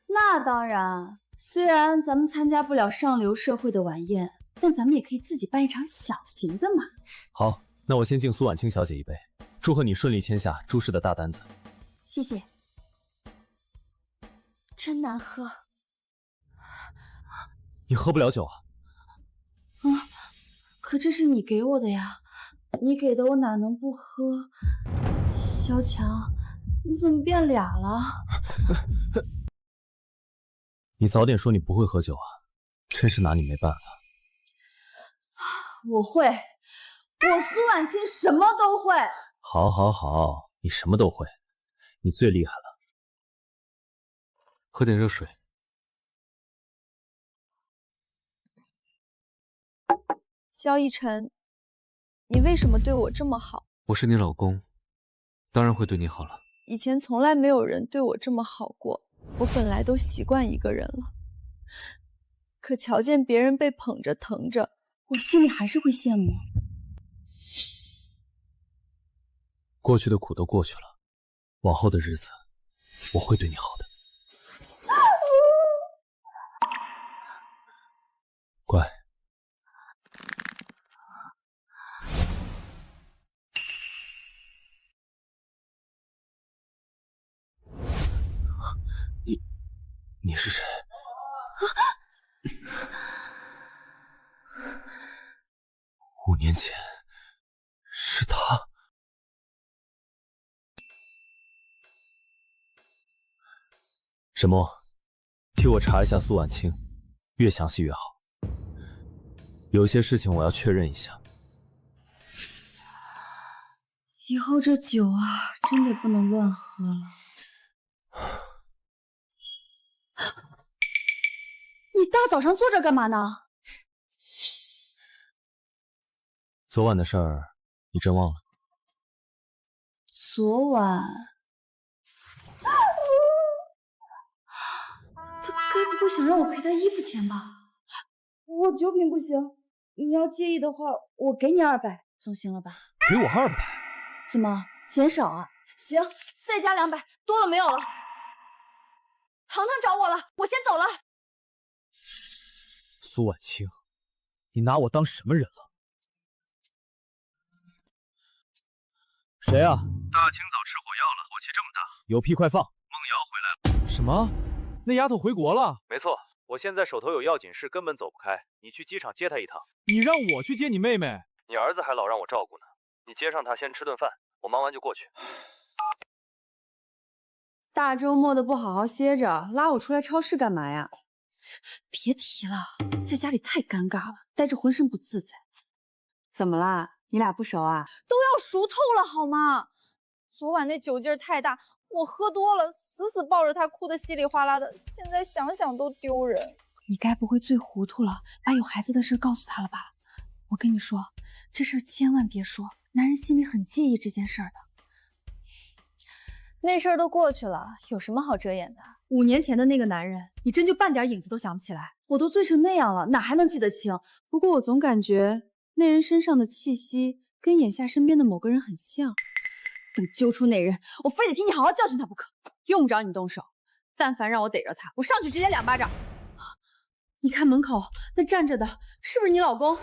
那當然。雖然咱們參加不了上流社會的晚宴，但咱們也可以自己辦一場小型的嘛。好，那我先敬蘇婉清小姐一杯，祝賀你順利簽下朱氏的大單子。謝謝。真難喝。你喝不了酒啊？可這是你給我的呀，你給的我哪能不喝？小強，你怎麼變倆了？你早點說你不會喝酒啊，真是拿你沒辦法。我會，我蘇婉清什麼都會。好，好，好，你什麼都會，你最厲害了。喝點熱水。蕭逸晨，你為什麼對我這麼好？我是你老公，當然會對你好了。以前從來沒有人對我這麼好過。我本來都習慣一個人了，可瞧見別人被捧着疼着，我心裡還是會羨慕。過去的苦都過去了，往後的日子我會對你好的。乖。你是誰？5年前是他。沈墨，替我查一下蘇婉清，越詳細越好。有些事情我要確認一下。以後這酒啊，真得不能亂喝了。你大早上坐這幹嘛呢？昨晚的事兒，你真忘了？昨晚，他該不會想讓我賠他衣服錢吧？我酒品不行，你要介意的話，我給你200，總行了吧？給我200？怎麼嫌少啊？行，再加200，多了沒有了。糖糖找我了，我先走了。蘇婉清，你拿我當什麼人了？誰啊？大清早吃火藥了，火氣這麼大。有屁快放！孟瑤回來了。什麼？那丫頭回國了？沒錯，我現在手頭有要緊事，根本走不開。你去機場接她一趟。你讓我去接你妹妹？你兒子還老讓我照顧呢。你接上她，先吃頓飯，我忙完就過去。大周末的不好好歇着，拉我出來超市幹嘛呀？別提了，在家裡太尷尬了，待着渾身不自在。怎麼啦？你倆不熟啊？都要熟透了好嗎？昨晚那酒勁兒太大，我喝多了，死死抱着他哭得稀里嘩啦的，現在想想都丟人。你該不會醉糊塗了，把有孩子的事告訴他了吧？我跟你說，這事兒千萬別說，男人心裡很介意這件事兒的。那事兒都過去了，有什麼好遮掩的？ 5年前的那個男人，你真就半點影子都想不起來？我都醉成那樣了，哪還能記得清？不過我總感覺那人身上的氣息跟眼下身邊的某個人很像。等揪出那人，我非得替你好好教訓他不可。用不着你動手，但凡讓我逮着他，我上去直接2巴掌。你看门口那站着的，是不是你老公？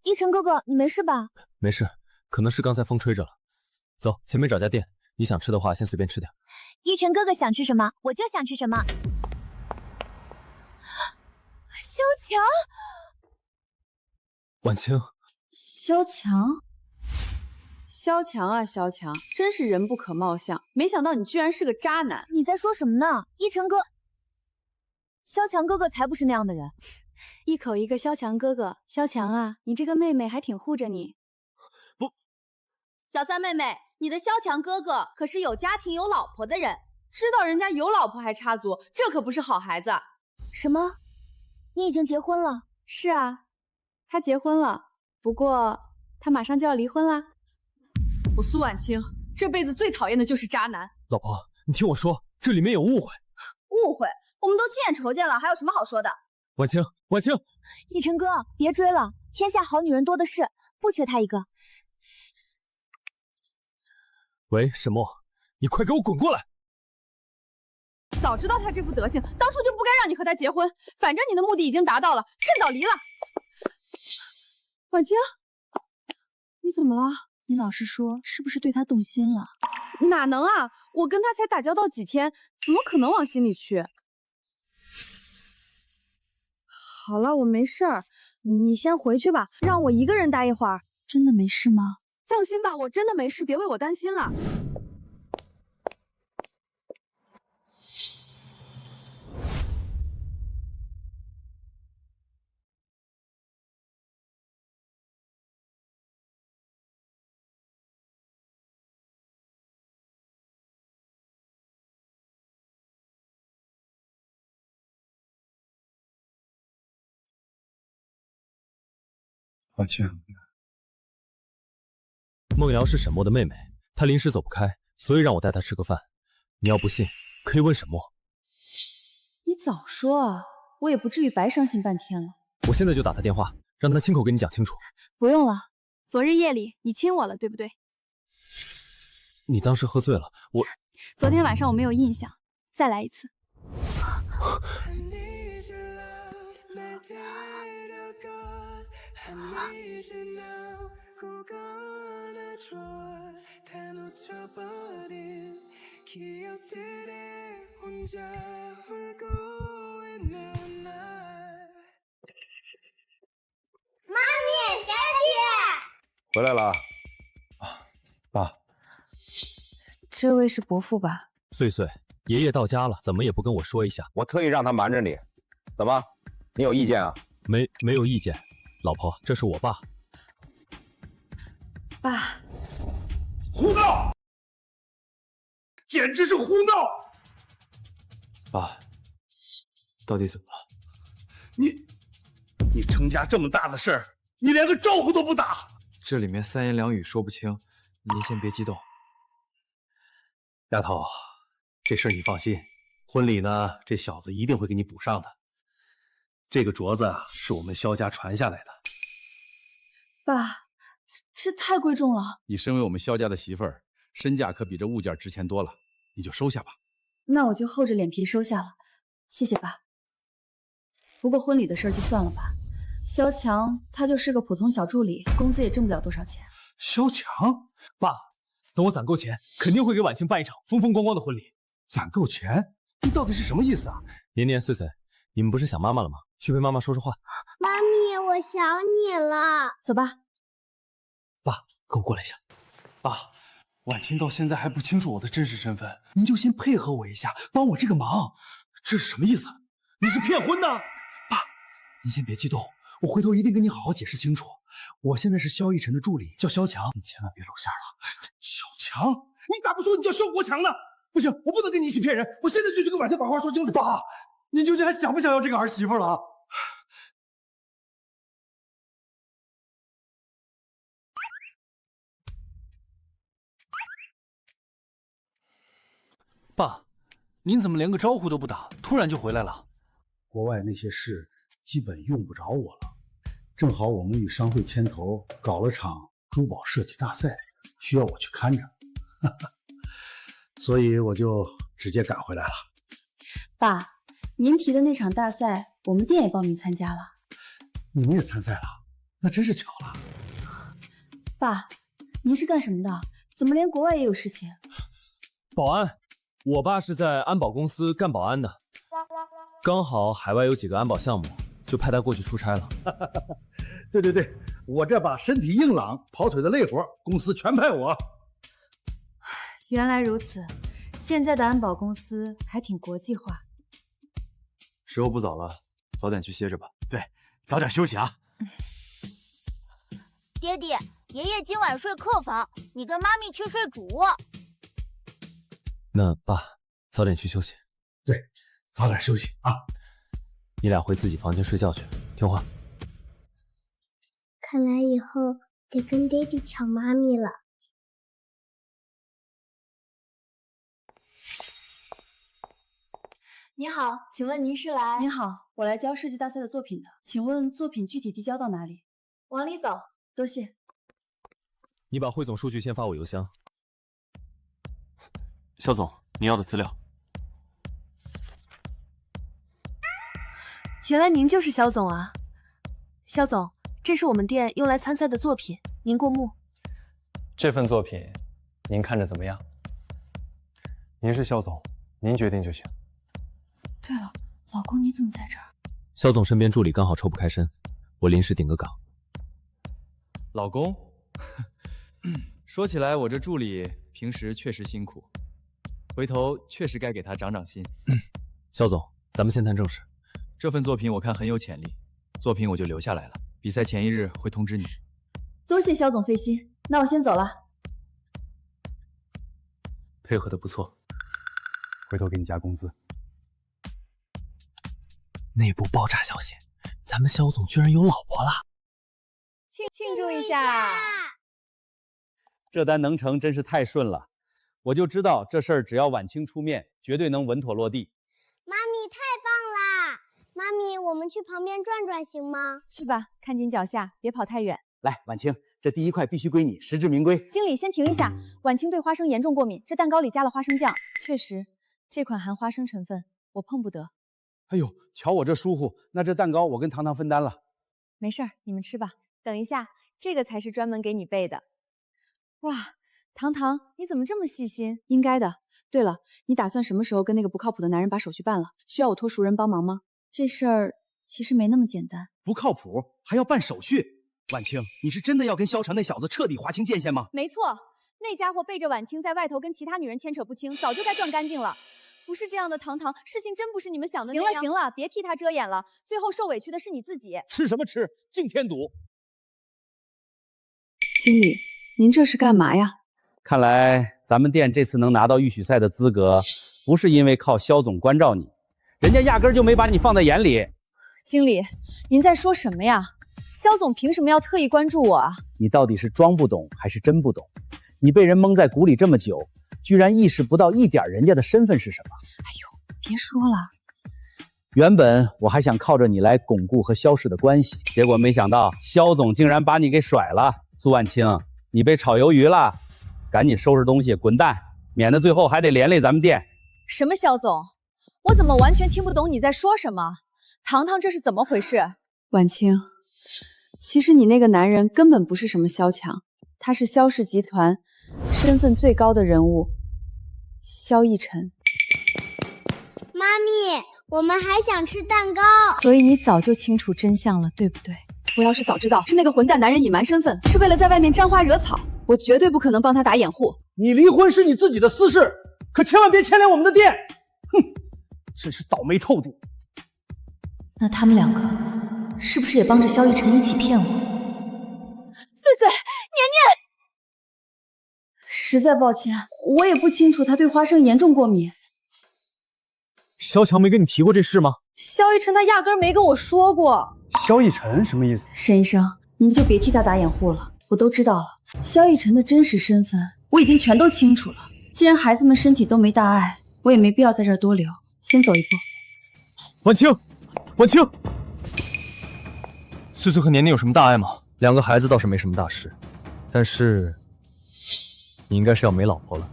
一晨哥哥，你没事吧？没事，可能是刚才风吹着了。走，前面找家店，你想吃的话先随便吃点。一晨哥哥想吃什么，我就想吃什么。萧强，婉清，萧强，萧强啊，萧强，真是人不可貌相，没想到你居然是个渣男。你在说什么呢？一晨哥，萧强哥哥才不是那樣的人。一口一個萧強哥哥，萧強啊，你這個妹妹還挺護着你。不，小三妹妹，你的蕭強哥哥可是有家庭有老婆的人，知道人家有老婆還插足，這可不是好孩子。什麼？你已經結婚了？是啊，他結婚了，不過他馬上就要離婚啦。我蘇婉清這輩子最討厭的就是渣男。老婆，你聽我說，這裡面有誤會。誤會？我們都親眼瞅見了，還有什麼好說的？婉清，婉清，一晨哥，別追了，天下好女人多的是，不缺他一個。喂，沈墨，你快給我滾過來！早知道他這副德行，當初就不該讓你和他結婚。反正你的目的已經達到了，趁早離了。婉清，你怎麼了？你老實說，是不是對他動心了？哪能啊！我跟他才打交道幾天，怎麼可能往心裡去？好了，我沒事兒，你先回去吧，讓我一個人待一會兒。真的沒事嗎？放心吧，我真的沒事，別為我擔心了。抱歉，孟瑤是沈墨的妹妹，她臨時走不開，所以讓我帶她吃個飯。你要不信，可以問沈墨。你早說啊，我也不至於白傷心半天了。我現在就打他電話，讓他親口跟你講清楚。不用了。昨日夜裡你親我了，對不對？你當時喝醉了，我……昨天晚上我沒有印象，再來一次。媽咪，爹地，回來了。爸，這位是伯父吧？歲歲，爺爺到家了，怎麼也不跟我說一下？我特意讓他瞞着你，怎麼？你有意見啊？沒有意見，老婆，這是我爸。爸，胡鬧，簡直是胡鬧！爸，到底怎麼了？你程家這麼大的事兒，你連個招呼都不打。這裡面三言兩語說不清，您先別激動。丫頭，這事兒你放心，婚禮呢，這小子一定會給你補上的。這個鐲子啊，是我們蕭家傳下來的。爸，這太貴重了。你身為我們蕭家的媳婦兒，身價可比這物件值錢多了，你就收下吧。那我就厚着臉皮收下了，謝謝爸。不過婚禮的事兒就算了吧，蕭強他就是個普通小助理，工資也掙不了多少錢。蕭強，爸，等我攢夠錢，肯定會給婉清辦一場風風光光的婚禮。攢夠錢？你到底是什麼意思啊？年年、歲歲，你們不是想媽媽了嗎？去陪媽媽說說話。媽咪，我想你了。走吧。爸，跟我過來一下。爸，婉清到現在還不清楚我的真實身份，您就先配合我一下，幫我這個忙。這是什麼意思？你是騙婚的？爸，您先別激動，我回頭一定跟你好好解釋清楚。我現在是蕭逸晨的助理，叫蕭強，你千萬別露餡了。蕭強，你咋不說你叫蕭國強呢？不行，我不能跟你一起騙人，我現在就去跟婉清把話說清楚。爸，你究竟還想不想要這個兒媳婦了？爸，您怎么连个招呼都不打，突然就回来了？国外那些事基本用不着我了，正好我们与商会牵头搞了场珠宝设计大赛，需要我去看着，所以我就直接赶回来了。爸，您提的那场大赛，我们店也报名参加了。你们也参赛了？那真是巧了。爸，您是干什么的？怎么连国外也有事情？保安，我爸是在安保公司干保安的，刚好海外有几个安保项目，就派他过去出差了。对，我这把身体硬朗、跑腿的累活，公司全派我。原来如此，现在的安保公司还挺国际化。时候不早了，早點去歇着吧。对，早點休息啊。爹地，爺爺今晚睡客房，你跟媽咪去睡主臥。那爸，早點去休息。对，早點休息啊。你倆回自己房間睡覺去，聽話。看來以後得跟爹地搶媽咪了。你好，請問您是來？您好，我來交設計大賽的作品的，請問作品具體遞交到哪裡？往裡走。多謝。你把匯總數據先發我郵箱。肖總，你要的資料。原來您就是肖總啊。肖總，這是我們店用來參賽的作品，您過目。這份作品，您看着怎麼樣？您是肖總，您決定就行。對了，老公你怎麼在這兒？肖總身邊助理剛好抽不開身，我臨時頂個崗。老公，說起來我這助理平時確實辛苦，回頭確實該給他長長心。肖總，咱們先談正事。這份作品我看很有潛力，作品我就留下來了，比賽前一日會通知你。多謝肖總費心，那我先走了。配合得不錯，回頭給你加工資。內部爆炸消息，咱們肖總居然有老婆了。慶祝一下！這單能成真是太順了，我就知道這事兒只要婉清出面，絕對能穩妥落地。媽咪太棒啦！媽咪，我們去旁邊轉轉行嗎？去吧，看緊腳下，別跑太遠。來，婉清，這第一塊必須歸你，實至名歸。經理，先停一下。婉清對花生嚴重過敏，這蛋糕裡加了花生醬，確實，這款含花生成分，我碰不得。哎呦，瞧我這疏忽，那這蛋糕我跟糖糖分擔了。沒事兒，你們吃吧。等一下，這個才是專門給你備的。哇，糖糖，你怎麼這麼細心？應該的。對了，你打算什麼時候跟那個不靠譜的男人把手續辦了？需要我托熟人幫忙嗎？這事兒其實沒那麼簡單。不靠譜還要辦手續？婉清，你是真的要跟蕭成那小子徹底劃清界限嗎？沒錯，那家伙背着婉清在外頭跟其他女人牽扯不清，早就該斷乾淨了。不是這樣的，糖糖，事情真不是你們想的那樣。行了，別替他遮掩了，最後受委屈的是你自己。吃什麼吃？敬天賭。經理，您這是幹嘛呀？看來咱們店這次能拿到預選賽的資格，不是因為靠蕭總關照你，人家壓根就沒把你放在眼裡。經理，您在說什麼呀？蕭總憑什麼要特意關注我啊？你到底是裝不懂還是真不懂？你被人蒙在鼓裡這麼久，居然意識不到一點人家的身份是什麼？哎呦，別說了。原本我還想靠着你來鞏固和蕭氏的關係，結果沒想到蕭總竟然把你給甩了。蘇婉清，你被炒魷魚了，趕緊收拾東西滾蛋，免得最後還得連累咱們店。什麼蕭總？我怎麼完全聽不懂你在說什麼？糖糖，這是怎麼回事？婉清，其實你那個男人根本不是什麼蕭強，他是蕭氏集團身份最高的人物，蕭逸晨。媽咪，我們還想吃蛋糕。所以你早就清楚真相了，對不對？我要是早知道是那個混蛋男人隱瞞身份，是為了在外面沾花惹草，我絕對不可能幫他打掩護。你離婚是你自己的私事，可千萬別牽連我們的店。哼，真是倒霉透頂。那他們兩個是不是也幫着蕭逸晨一起騙我？穗穗，年年，實在抱歉，我也不清楚他對花生嚴重過敏。蕭強沒跟你提過這事嗎？蕭逸晨他壓根沒跟我說過。蕭逸晨什麼意思？沈醫生，您就別替他打掩護了，我都知道了。蕭逸晨的真實身份我已經全都清楚了。既然孩子們身體都沒大礙，我也没必要在这兒多留，先走一步。婉清，婉清，翠翠和年年有什么大碍吗？两个孩子倒是没什么大事，但是你应该是要没老婆了。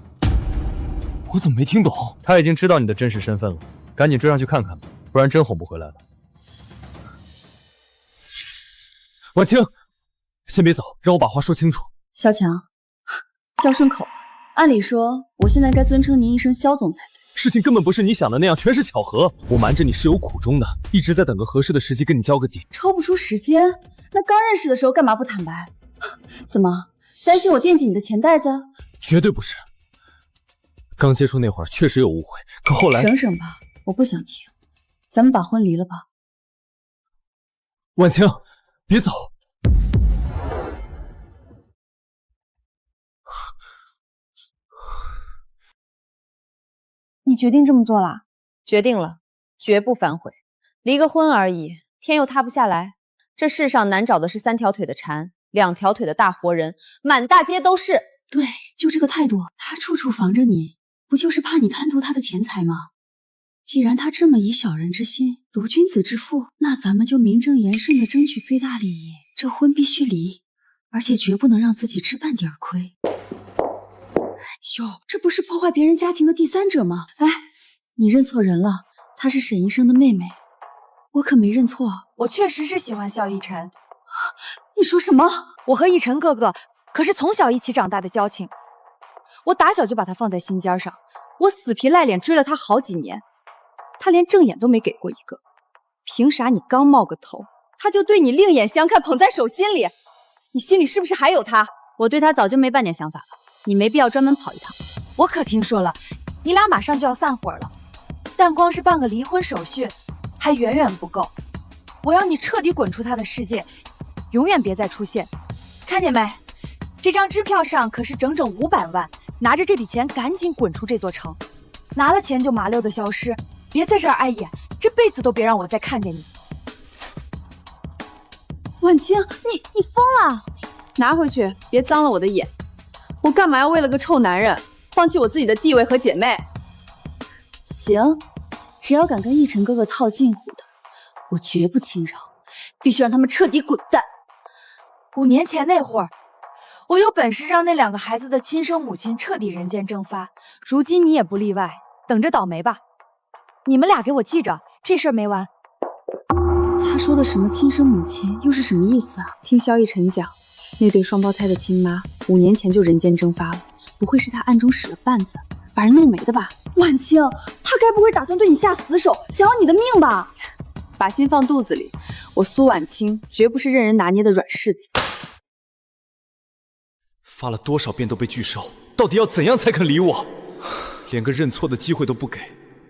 我怎么没听懂？他已经知道你的真实身份了，赶紧追上去看看吧，不然真哄不回来了。婉清，先别走，让我把话说清楚。萧强，叫顺口吧。按理说，我现在该尊称您一声萧总才对。事情根本不是你想的那样，全是巧合。我瞒着你是有苦衷的，一直在等个合适的时机跟你交个底。抽不出时间？那刚认识的时候干嘛不坦白？怎么担心我惦记你的钱袋子？绝对不是。刚接触那会儿确實有誤會，可後來……省省吧，我不想聽。咱們把婚離了吧。婉清，別走。你決定這麼做了？決定了，絕不反悔。離個婚而已，天又塌不下來。這世上難找的是3條腿的蟬，2條腿的大活人，滿大街都是。對，就這個態度，他處處防着你，不就是怕你貪圖他的錢財嗎？既然他這麼以小人之心奪君子之腹，那咱們就名正言順地爭取最大利益。這婚必須離，而且絕不能讓自己吃半點虧。喲，這不是破壞別人家庭的第三者嗎？哎，你認錯人了，她是沈醫生的妹妹，我可沒認錯。我確實是喜歡蕭逸晨。你說什麼？我和逸晨哥哥可是從小一起長大的交情，我打小就把他放在心尖上，我死皮賴臉追了他好幾年，他連正眼都沒給過一個。憑啥你剛冒個頭，他就對你另眼相看，捧在手心裡？你心裡是不是還有他？我對他早就沒半點想法了，你沒必要專門跑一趟。我可聽說了，你倆馬上就要散夥了，但光是辦個離婚手續還遠遠不夠。我要你徹底滾出他的世界，永遠別再出現。看見沒？這張支票上可是整整500萬，拿着這筆錢趕緊滾出這座城，拿了錢就麻溜的消失，別在這兒礙眼，這輩子都別讓我再看見你。婉清，你瘋了！拿回去，別髒了我的眼。我幹嘛要為了個臭男人放棄我自己的地位和姐妹？行，只要敢跟逸晨哥哥套近乎的，我絕不輕饒，必須讓他們徹底滾蛋。 5年前那會兒，我有本事讓那2個孩子的親生母親徹底人間蒸發，如今你也不例外，等着倒霉吧。你們倆給我記着，這事兒沒完。他說的什麼親生母親，又是什麼意思啊？聽蕭逸晨講，那對雙胞胎的親媽5年前就人間蒸發了，不會是他暗中使了絆子，把人弄沒的吧？婉清，他該不會打算對你下死手，想要你的命吧？把心放肚子裡，我蘇婉清絕不是任人拿捏的軟柿子。發了多少遍都被拒收，到底要怎樣才肯理我？連個認錯的機會都不給，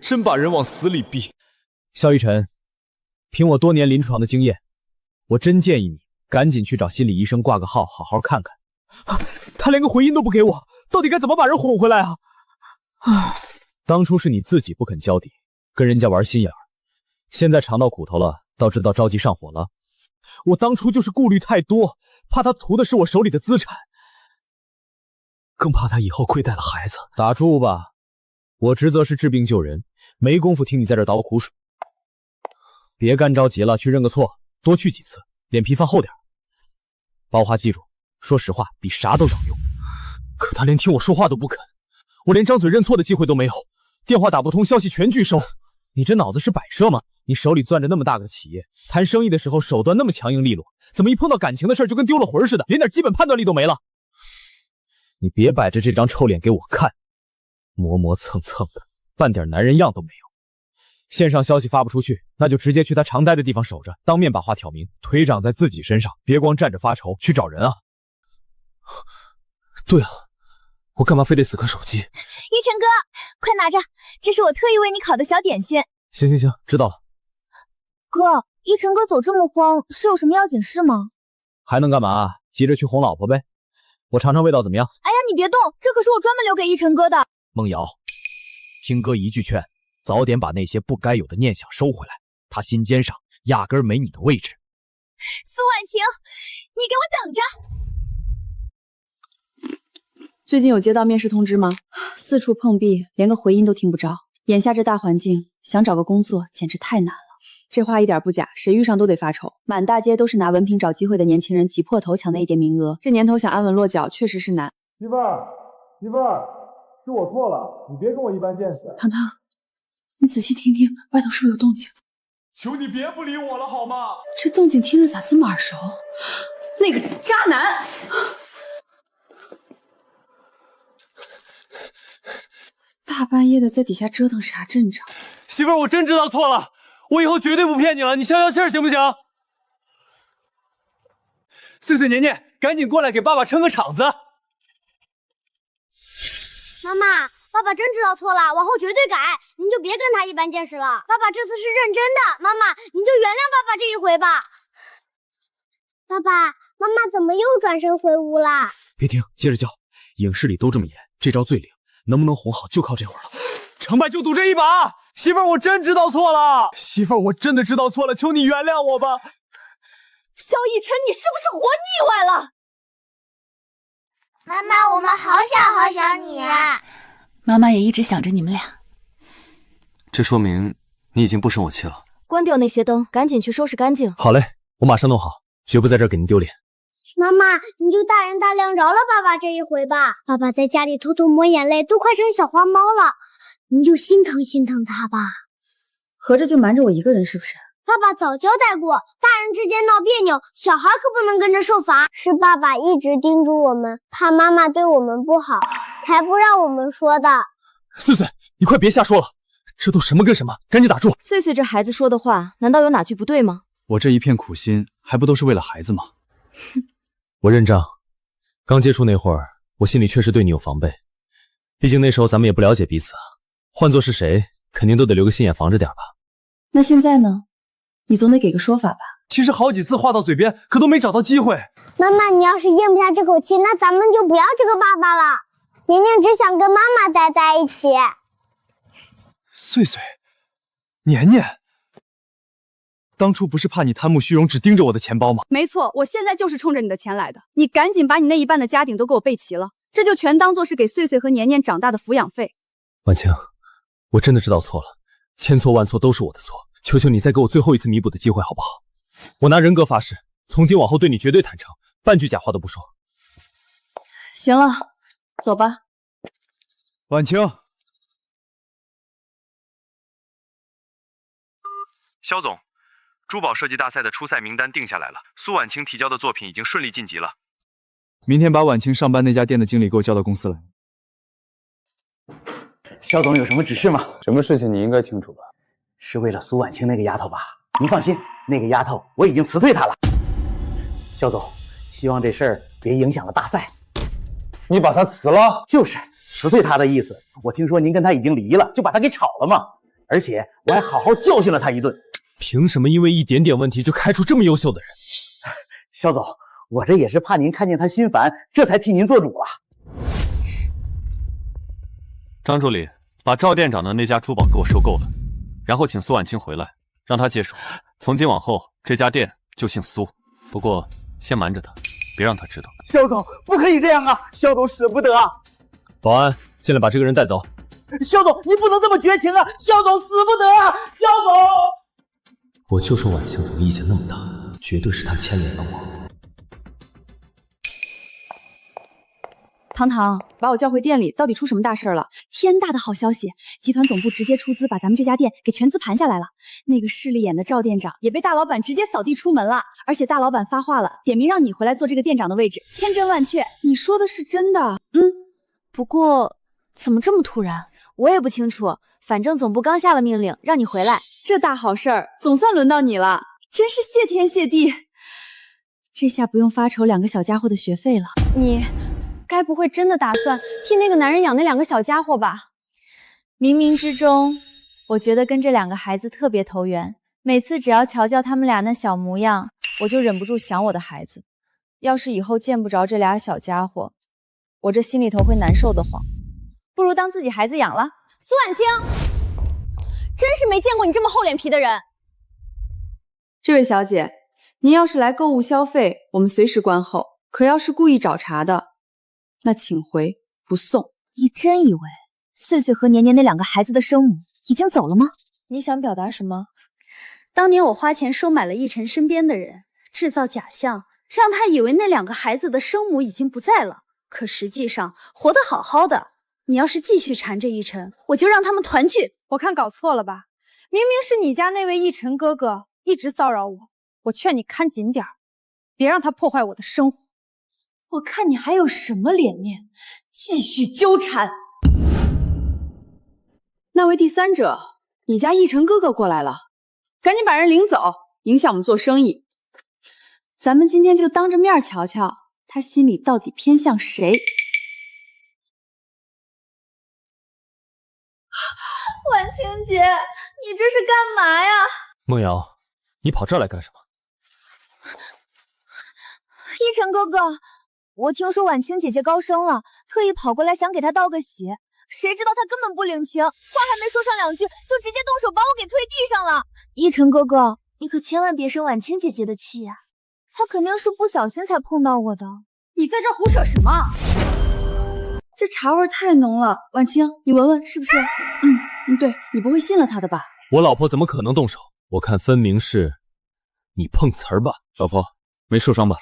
真把人往死裡逼。蕭逸晨，憑我多年臨床的經驗，我真建議你趕緊去找心理醫生掛個號，好好看看。他連個回音都不給我，到底該怎麼把人哄回來啊？當初是你自己不肯交底，跟人家玩心眼兒，現在嘗到苦頭了，倒知道着急上火了。我當初就是顧慮太多，怕他圖的是我手裡的資產。更怕他以後虧待了孩子。打住吧，我職責是治病救人，沒工夫聽你在這倒苦水。別乾着急了，去認個錯，多去幾次，臉皮放厚點。把話記住，說實話比啥都有用。可他連聽我說話都不肯，我連張嘴認錯的機會都沒有，電話打不通，消息全拒收。你這腦子是擺設嗎？你手裡攥着那麼大個企業，談生意的時候手段那麼強硬利落，怎麼一碰到感情的事就跟丟了魂似的，連點基本判斷力都沒了？你別擺着這張臭臉給我看，磨磨蹭蹭的，半點男人樣都沒有。線上消息發不出去，那就直接去他常待的地方守着，當面把話挑明，腿長在自己身上，別光站着發愁，去找人啊。對了，我幹嘛非得死磕手機？逸晨哥，快拿着，這是我特意為你烤的小點心。行，知道了。哥，逸晨哥走這麼慌，是有什麼要緊事嗎？還能幹嘛？急着去哄老婆唄。我嘗嘗味道怎麼樣？哎呀，你別動，這可是我專門留給逸晨哥的。夢瑤，聽哥一句勸，早點把那些不該有的念想收回來。他心尖上壓根沒你的位置。蘇婉晴，你給我等着。最近有接到面試通知嗎？四處碰壁，連個回音都聽不着。眼下這大環境，想找個工作簡直太難了。這話一點不假，誰遇上都得發愁。滿大街都是拿文凭找機會的年輕人，擠破頭搶那一点名額。這年頭想安穩落腳，確實是難。媳婦兒，媳婦兒，是我錯了，你別跟我一般見识。糖糖，你仔細聽听，外头是不是有动静？求你別不理我了好嗎？這動靜聽着咋這麼耳熟？那個渣男！大半夜的在底下折騰啥阵仗？媳婦儿，我真知道錯了，我以後絕對不騙你了，你消消氣兒行不行？碎碎年年，趕緊過來給爸爸撐個場子。媽媽，爸爸真知道錯了，往後絕對改，您就別跟他一般見識了。爸爸这次是認真的，媽媽，您就原諒爸爸這一回吧。爸爸，媽媽怎麼又轉身回屋啦？別聽，接着叫。影視裡都這麼演，這招最靈，能不能紅好就靠這會兒了。成敗就賭這一把。媳婦兒，我真知道錯了。媳婦兒，我真的知道錯了，求你原諒我吧。萧逸晨，你是不是活膩歪了？媽媽，我們好想好想你啊！媽媽也一直想着你們倆。這說明你已經不生我氣了。關掉那些燈，趕緊去收拾乾淨。好嘞，我馬上弄好，絕不在這兒給您丟臉。媽媽，你就大人大量饒了爸爸這一回吧。爸爸在家裡偷偷抹眼淚，都快成小花猫了，你就心疼心疼他吧。合着就瞞着我一個人是不是？爸爸早交代過，大人之間鬧別扭，小孩可不能跟着受罰。是爸爸一直叮囑我們，怕媽媽對我們不好，才不讓我們說的。碎碎，你快別瞎說了，這都什麼跟什麼，趕緊打住。碎碎這孩子說的話，難道有哪句不對嗎？我這一片苦心，還不都是為了孩子嗎？我認賬，剛接觸那會兒，我心裡確實對你有防備，畢竟那時候咱們也不了解彼此啊。換作是誰，肯定都得留個心眼防着點吧。那現在呢？你總得給個說法吧。其實好幾次話到嘴邊，可都沒找到機會。媽媽，你要是咽不下這口氣，那咱們就不要這個爸爸了。年年只想跟媽媽待在一起。碎碎，年年，當初不是怕你貪慕虛榮，只盯着我的錢包嗎？沒錯，我現在就是衝着你的錢來的。你趕緊把你那一半的家底都給我備齊了，這就全當做是給碎碎和年年長大的撫養費。婉清，我真的知道錯了，千錯萬錯都是我的錯。求求你再給我最後一次彌補的機會好不好？我拿人格發誓，從今往後對你絕對坦誠，半句假話都不說。行了，走吧。婉清，肖总，珠宝設計大賽的初賽名單定下來了，蘇婉清提交的作品已經順利晉級了。明天把婉清上班那家店的經理給我叫到公司來。肖總有什麼指示嗎？什麼事情你應該清楚吧？是為了蘇婉清那個丫頭吧？您放心，那個丫頭我已經辭退她了。肖總，希望這事兒別影響了大賽。你把她辭了？就是辭退她的意思。我聽說您跟她已經離了，就把她給炒了嘛。而且我還好好教訓了她一頓。憑什麼因為一點點問題就開除這麼優秀的人？肖總，我這也是怕您看見她心煩，這才替您做主啊。張助理，把趙店長的那家珠寶給我收購了，然後請蘇婉清回來，讓她接手。從今往後，這家店就姓蘇。不過先瞞着她，別讓她知道。肖總，不可以這樣啊！肖總捨不得啊！保安，進來把這個人帶走。肖總，你不能這麼絕情啊！肖總捨不得啊！肖總，我就說婉清怎麼意見那麼大，絕對是她牽連了我。糖糖，把我叫回店裡，到底出什麼大事了？天大的好消息！集团总部直接出资把咱們這家店給全資盤下來了。那個勢利眼的趙店長也被大老板直接掃地出門了，而且大老板發話了，點名讓你回來做這個店長的位置，千真萬確。你說的是真的？不過怎麼這麼突然？我也不清楚，反正總部剛下了命令，讓你回來。這大好事兒，總算輪到你了，真是謝天謝地。這下不用發愁兩個小家伙的學費了。你該不會真的打算替那個男人養那兩個小家伙吧？冥冥之中，我覺得跟這兩個孩子特別投緣。每次只要瞧瞧他們倆那小模樣，我就忍不住想我的孩子。要是以後見不着這倆小家伙，我這心裡頭會難受的慌。不如當自己孩子養了。蘇婉清，真是沒見過你這麼厚臉皮的人。這位小姐，您要是來購物消費，我們隨時觀後。可要是故意找茬的，那請回不送。你真以為碎碎和年年那兩個孩子的生母已经走了吗？你想表达什么？当年我花钱收买了奕晨身邊的人，制造假象，讓他以為那2個孩子的生母已經不在了，可實際上活得好好的。你要是繼續纏着奕晨，我就讓他們團聚。我看搞錯了吧？明明是你家那位奕晨哥哥一直騷擾我，我勸你看緊點兒，別讓他破壞我的生活。我看你還有什麼臉面繼續糾纏？那位第三者，你家奕晨哥哥過來了，趕緊把人領走，影響我們做生意。咱們今天就當着面瞧瞧，他心裡到底偏向誰。婉清姐，你這是幹嘛呀？梦瑤，你跑這兒來幹什麼？奕晨哥哥，我聽說婉清姐姐高升了，特意跑過來想給她道個喜，誰知道她根本不領情，話還沒說上2句，就直接動手把我給推地上了。奕晨哥哥，你可千萬別生婉清姐姐的氣呀，她肯定是不小心才碰到我的。你在這兒胡扯什麼？這茶味太濃了，婉清，你聞聞是不是？對，你不會信了他的吧？我老婆怎麼可能動手？我看分明是你碰瓷兒吧。老婆，沒受傷吧？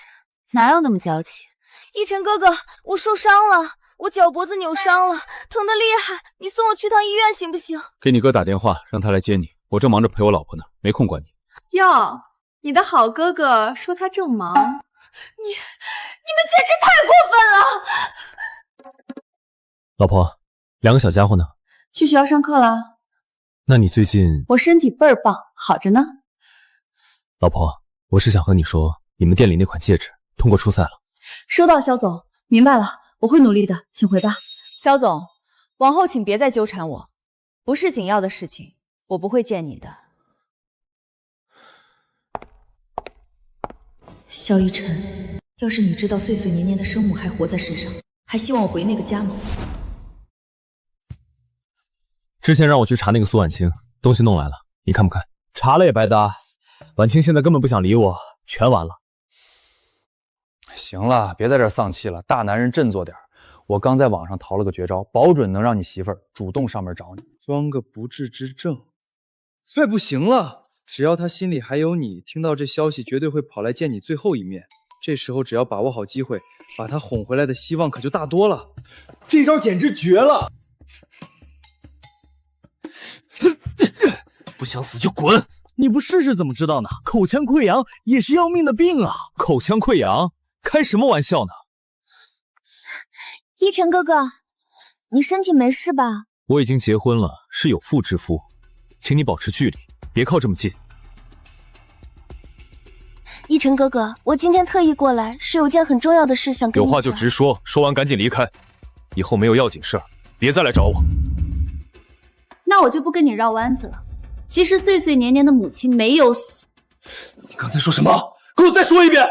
哪有那麼嬌氣？奕晨哥哥，我受傷了，我腳脖子扭傷了，疼得厲害，你送我去趟醫院行不行？給你哥打電話，讓他來接你。我正忙着陪我老婆呢，沒空管你。喲，你的好哥哥說他正忙，你們簡直太過分了！老婆，2個小家伙呢？去學校上課了。那你最近……我身體倍兒棒，好着呢。老婆，我是想和你說，你們店裡那款戒指通過初賽了。收到，肖總，明白了，我會努力的，請回吧。肖總，往後請別再糾纏我，不是緊要的事情，我不會見你的。肖逸晨，要是你知道歲歲年年的生母還活在世上，還希望我回那個家嗎？之前讓我去查那個蘇婉清，東西弄來了，你看不看？查了也白搭，婉清現在根本不想理我，全完了。行了，別在這兒喪氣了，大男人振作點。我剛在網上淘了個絕招，保準能讓你媳婦兒主動上門找你。裝個不治之症，快不行了！只要他心裡還有你，聽到這消息絕對會跑來見你最後一面。這時候只要把握好機會，把他哄回來的希望可就大多了。這招簡直絕了！不想死就滾！你不試試怎麼知道呢？口腔潰瘍也是要命的病啊！口腔潰瘍？開什麼玩笑呢？奕晨哥哥，你身體沒事吧？我已經結婚了，是有婦之夫，請你保持距離，別靠這麼近。奕晨哥哥，我今天特意過來，是有件很重要的事想跟你講。有話就直說，說完趕緊離開，以後沒有要緊事兒，別再來找我。那我就不跟你繞彎子了。其實歲歲年年的母親沒有死。你剛才說什麼？給我再說一遍！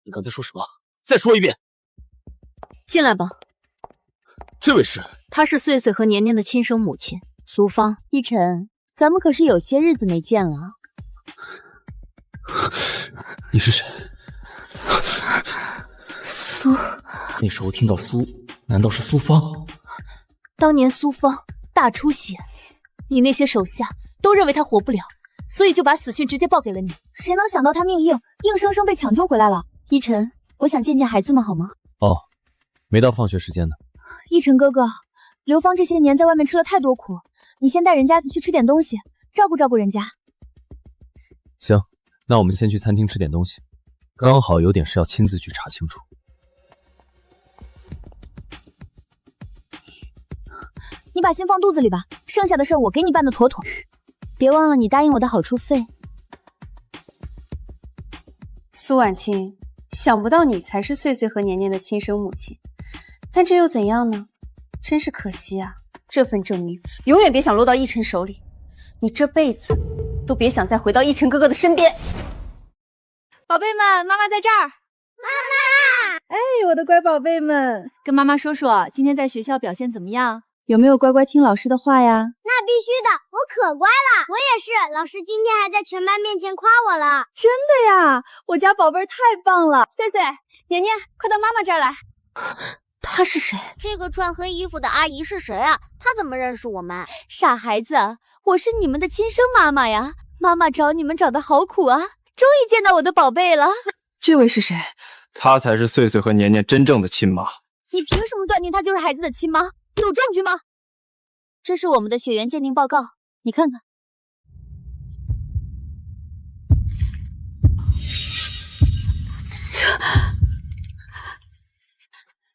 你剛才說什麼？再說一遍！進來吧。這位是？她是歲歲和年年的親生母親蘇芳。奕晨，咱們可是有些日子沒見了。你是誰？蘇。那時候聽到蘇，難道是蘇芳？當年蘇芳大出血，你那些手下都認為她活不了，所以就把死訊直接報給了你。誰能想到她命硬，硬生生被搶救回來了。奕晨，我想見見孩子們好嗎？哦，沒到放學時間呢。奕晨哥哥，劉芳這些年在外面吃了太多苦，你先帶人家去吃點東西，照顧照顧人家。行，那我們先去餐廳吃點東西，剛好有點事要親自去查清楚。你把心放肚子裡吧，剩下的事兒我給你辦得妥妥。別忘了你答應我的好處費。蘇婉清，想不到你才是歲歲和年年的親生母親，但這又怎樣呢？真是可惜啊，這份證明永遠別想落到奕晨手裡，你這輩子都別想再回到奕晨哥哥的身邊。寶貝們，媽媽在這兒。媽媽，哎，我的乖寶貝們，跟媽媽說說今天在學校表現怎麼樣？有沒有乖乖聽老師的話呀？那必須的，我可乖了。我也是，老師今天還在全班面前誇我了。真的呀，我家寶貝太棒了。岁岁，年年，快到媽媽這兒來。她是谁？这个穿黑衣服的阿姨是谁啊？她怎么认识我们？傻孩子，我是你们的亲生媽媽呀！媽媽找你們找得好苦啊，終於見到我的寶貝了。這位是誰？她才是穗穗和年年真正的親媽。你憑什麼斷定她就是孩子的親媽？有證據嗎？這是我們的血緣鑑定報告，你看看。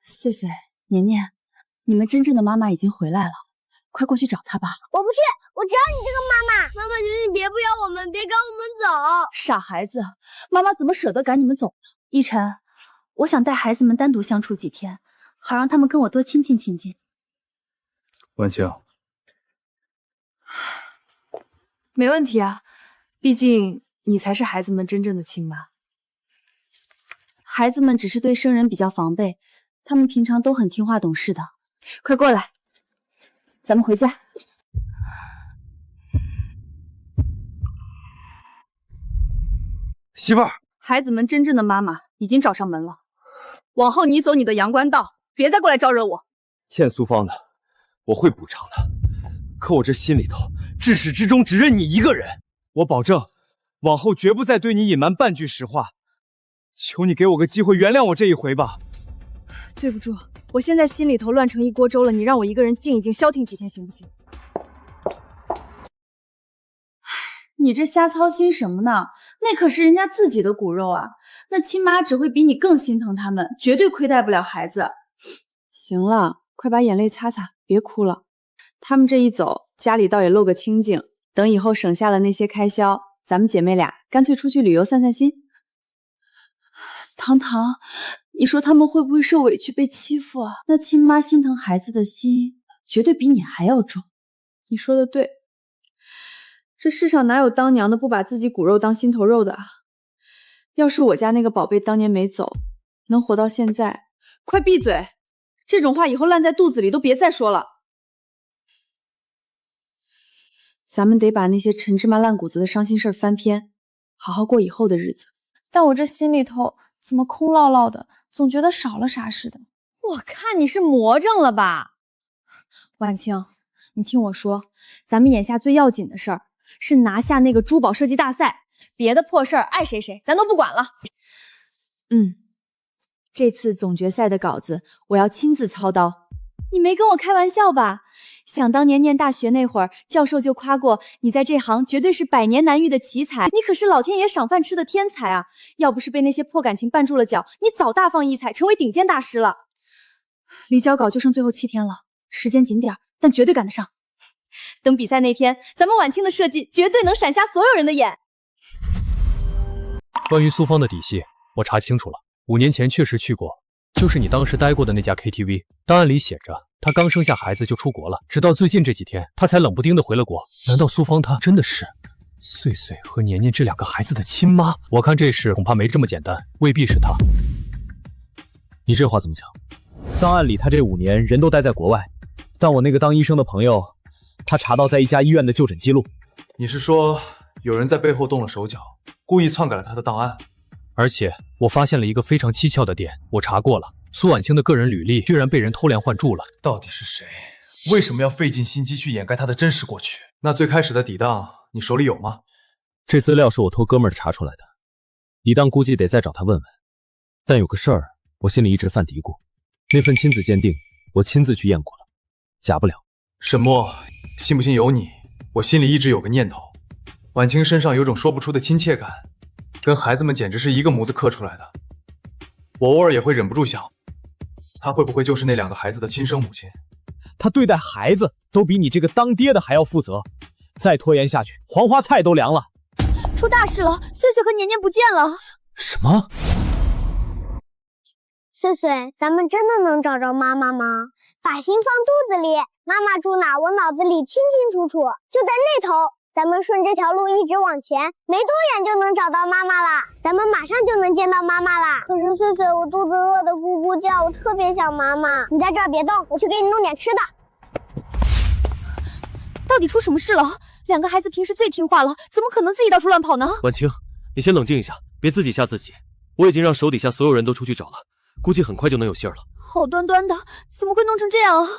穗穗、年年，你們真正的媽媽已經回來了，快過去找她吧。我不去，我只要你這個媽媽。媽媽，求你別不要我們，別趕我們走。傻孩子，媽媽怎麼捨得趕你們走呢？依晨，我想帶孩子們單獨相處幾天，好讓他們跟我多親近親近。婉清，沒問題啊，畢竟你才是孩子們真正的親媽。孩子們只是對生人比較防備，他們平常都很聽話懂事的。快過來，咱們回家。媳婦兒，孩子們真正的媽媽已經找上門了，往後你走你的陽關道，別再過來招惹我。欠蘇芳的，我會補償的。可我這心裡頭，至始至終只認你一個人。我保證，往後絕不再對你隱瞞半句實話。求你給我個機會，原諒我這一回吧。對不住，我現在心裡頭亂成一鍋粥了，你讓我一個人靜一靜，消停幾天行不行？你這瞎操心什麼呢？那可是人家自己的骨肉啊，那親媽只會比你更心疼他們，絕對虧待不了孩子。行了，快把眼淚擦擦，別哭了。他們這一走，家裡倒也露個清靜。等以後省下了那些開銷，咱們姐妹倆乾脆出去旅遊散散心。糖糖，你說他們會不會受委屈被欺負啊？那親媽心疼孩子的心，絕對比你還要重。你說的對，這世上哪有當娘的不把自己骨肉當心頭肉的啊？要是我家那個寶貝當年沒走，能活到現在，快閉嘴！這種話以後爛在肚子裡都別再說了。咱們得把那些陳芝麻爛谷子的傷心事翻篇，好好過以後的日子。但我這心裡頭怎麼空落落的，總覺得少了啥似的。我看你是魔怔了吧？婉清，你聽我說，咱們眼下最要緊的事兒是拿下那個珠寶設計大賽，別的破事兒愛誰誰咱都不管了。這次總決賽的稿子我要親自操刀。你沒跟我開玩笑吧？想當年念大學那會兒，教授就誇過你在這行絕對是百年難遇的奇才，你可是老天爺賞飯吃的天才啊！要不是被那些破感情絆住了腳，你早大放異彩，成為頂尖大師了。離交稿就剩最後7天了，時間緊點，但絕對趕得上。等比賽那天，咱們婉清的設計絕對能閃瞎所有人的眼。關於蘇芳的底細，我查清楚了，5年前確實去過，就是你當時待過的那家 KTV。檔案裡寫着，她剛生下孩子就出國了，直到最近這幾天，她才冷不丁的回了國。難道蘇芳她真的是穗穗和年年這兩個孩子的親媽？我看這事恐怕沒這麼簡單，未必是她。你這話怎麼講？檔案裡她這5年人都待在國外，但我那個當醫生的朋友，他查到在一家醫院的就診記錄。你是說有人在背後動了手腳，故意篡改了他的檔案？而且我發現了一個非常蹊蹺的點，我查過了，蘇婉清的個人履歷居然被人偷梁換柱了。到底是誰？為什麼要費盡心機去掩蓋他的真實過去？那最開始的底檔你手裡有嗎？這資料是我托哥們兒查出來的，底檔估計得再找他問問。但有個事兒我心裡一直犯嘀咕，那份親子鑑定我親自去驗過了，假不了。沈墨，信不信由你，我心裡一直有個念頭，婉清身上有種說不出的親切感，跟孩子們簡直是一個模子刻出來的。我偶爾也會忍不住想，她會不會就是那兩個孩子的親生母親？她對待孩子都比你這個當爹的還要負責，再拖延下去，黃花菜都涼了。出大事了，穗穗和年年不見了。什麼？穗穗，咱們真的能找着媽媽嗎？把心放肚子裡，媽媽住哪，我腦子裡清清楚楚，就在那頭。咱們順這條路一直往前，沒多遠就能找到媽媽啦。咱們馬上就能見到媽媽啦。可是穗穗，我肚子餓得咕咕叫，我特別想媽媽。你在這兒別動，我去給你弄點吃的。到底出什麼事了？兩個孩子平時最聽話了，怎麼可能自己到處亂跑呢？婉清，你先冷靜一下，別自己嚇自己。我已經讓手底下所有人都出去找了，估計很快就能有信儿了。好端端的，怎么会弄成这样啊？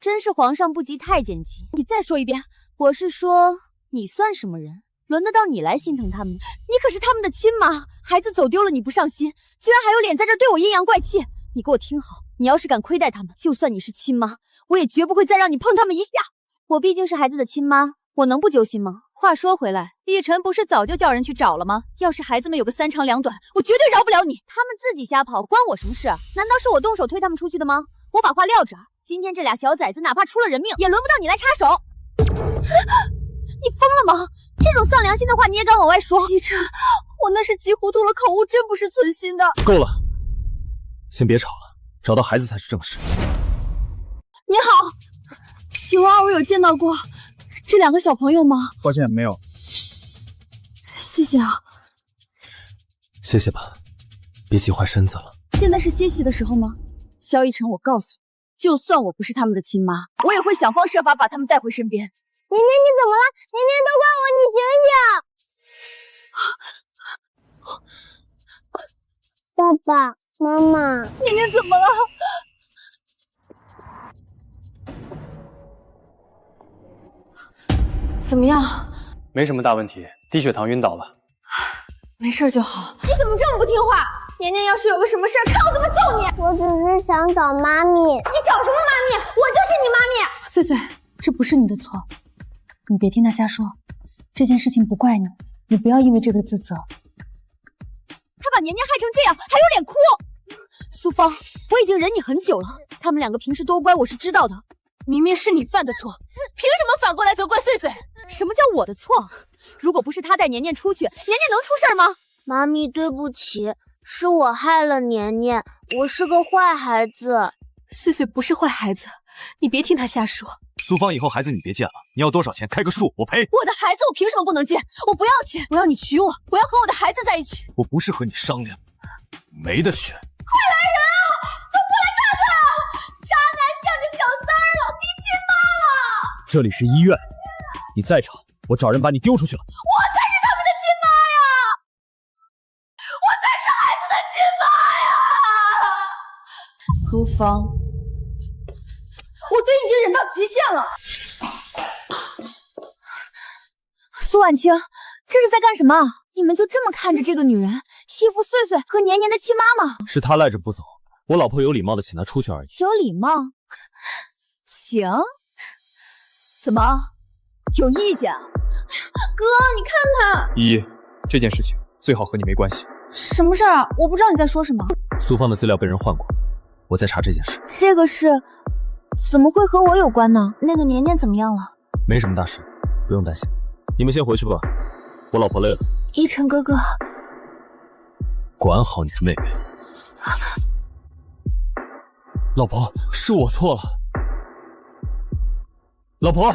真是皇上不急太监急。你再说一遍，我是说你算什么人？轮得到你来心疼他们？你可是他们的亲妈，孩子走丢了你不上心，居然还有脸在这对我阴阳怪气。你给我听好，你要是敢亏待他们，就算你是亲妈，我也绝不会再让你碰他们一下。我毕竟是孩子的亲妈，我能不揪心吗？话说回来，奕晨不是早就叫人去找了吗？要是孩子们有个三长两短，我绝对饶不了你。他们自己瞎跑，关我什么事？难道是我动手推他们出去的吗？我把话撂这儿，今天这俩小崽子哪怕出了人命，也轮不到你来插手。你疯了吗？这种丧良心的话你也敢往外说？奕晨，我那是急糊涂了，口误，真不是存心的。够了，先別吵了，找到孩子才是正事。你好，请问二位有见到过这两個小朋友嗎？抱歉，沒有。謝謝啊。謝謝吧，別急壞身子了。現在是歇息的時候嗎？蕭逸晨，我告訴你，就算我不是他們的親媽，我也會想方設法把他們帶回身邊。年年，你怎麼了？年年都怪我，你醒醒！爸爸媽媽，年年怎麼了？怎麼樣？沒什麼大問題，低血糖暈倒了。沒事就好。你怎麼這麼不聽話？年年要是有個什麼事，看我怎麼揍你！我只是想找媽咪。你找什麼媽咪？我就是你媽咪。碎碎，這不是你的錯，你別聽他瞎說。這件事情不怪你，你不要因為這個自責。他把年年害成這樣，還有臉哭？蘇芳，我已經忍你很久了，他們兩個平時多乖，我是知道的。明明是你犯的錯，憑什麼反過來責怪碎碎？什麼叫我的錯？如果不是他帶年年出去，年年能出事嗎？媽咪，對不起，是我害了年年，我是個壞孩子。碎碎不是壞孩子，你別聽他瞎說。蘇芳，以後孩子你別見了，你要多少錢？開個數，我賠。我的孩子我憑什麼不能見？我不要錢，我要你娶我，我要和我的孩子在一起。我不是和你商量，沒得選。快來人啊！都過來看看啊！渣男向着小三兒了，逼親媽了！這裡是醫院，你再吵，我找人把你丟出去了。我才是他們的親媽呀！我才是孩子的親媽呀！蘇芳，我都已經忍到極限了。蘇婉清，這是在幹什麼？你們就這麼看着這個女人欺負碎碎和年年的親媽嗎？是她賴着不走，我老婆有禮貌的請她出去而已。有禮貌？請？怎麼？有意見啊？哥，你看他。依依，這件事情最好和你沒關係。什麼事兒啊？我不知道你在說什麼。蘇芳的資料被人換過，我在查這件事。這個事怎麼會和我有關呢？那個年年怎麼樣了？沒什麼大事，不用擔心。你們先回去吧，我老婆累了。依晨哥哥，管好你的妹妹。老婆，是我錯了。老婆，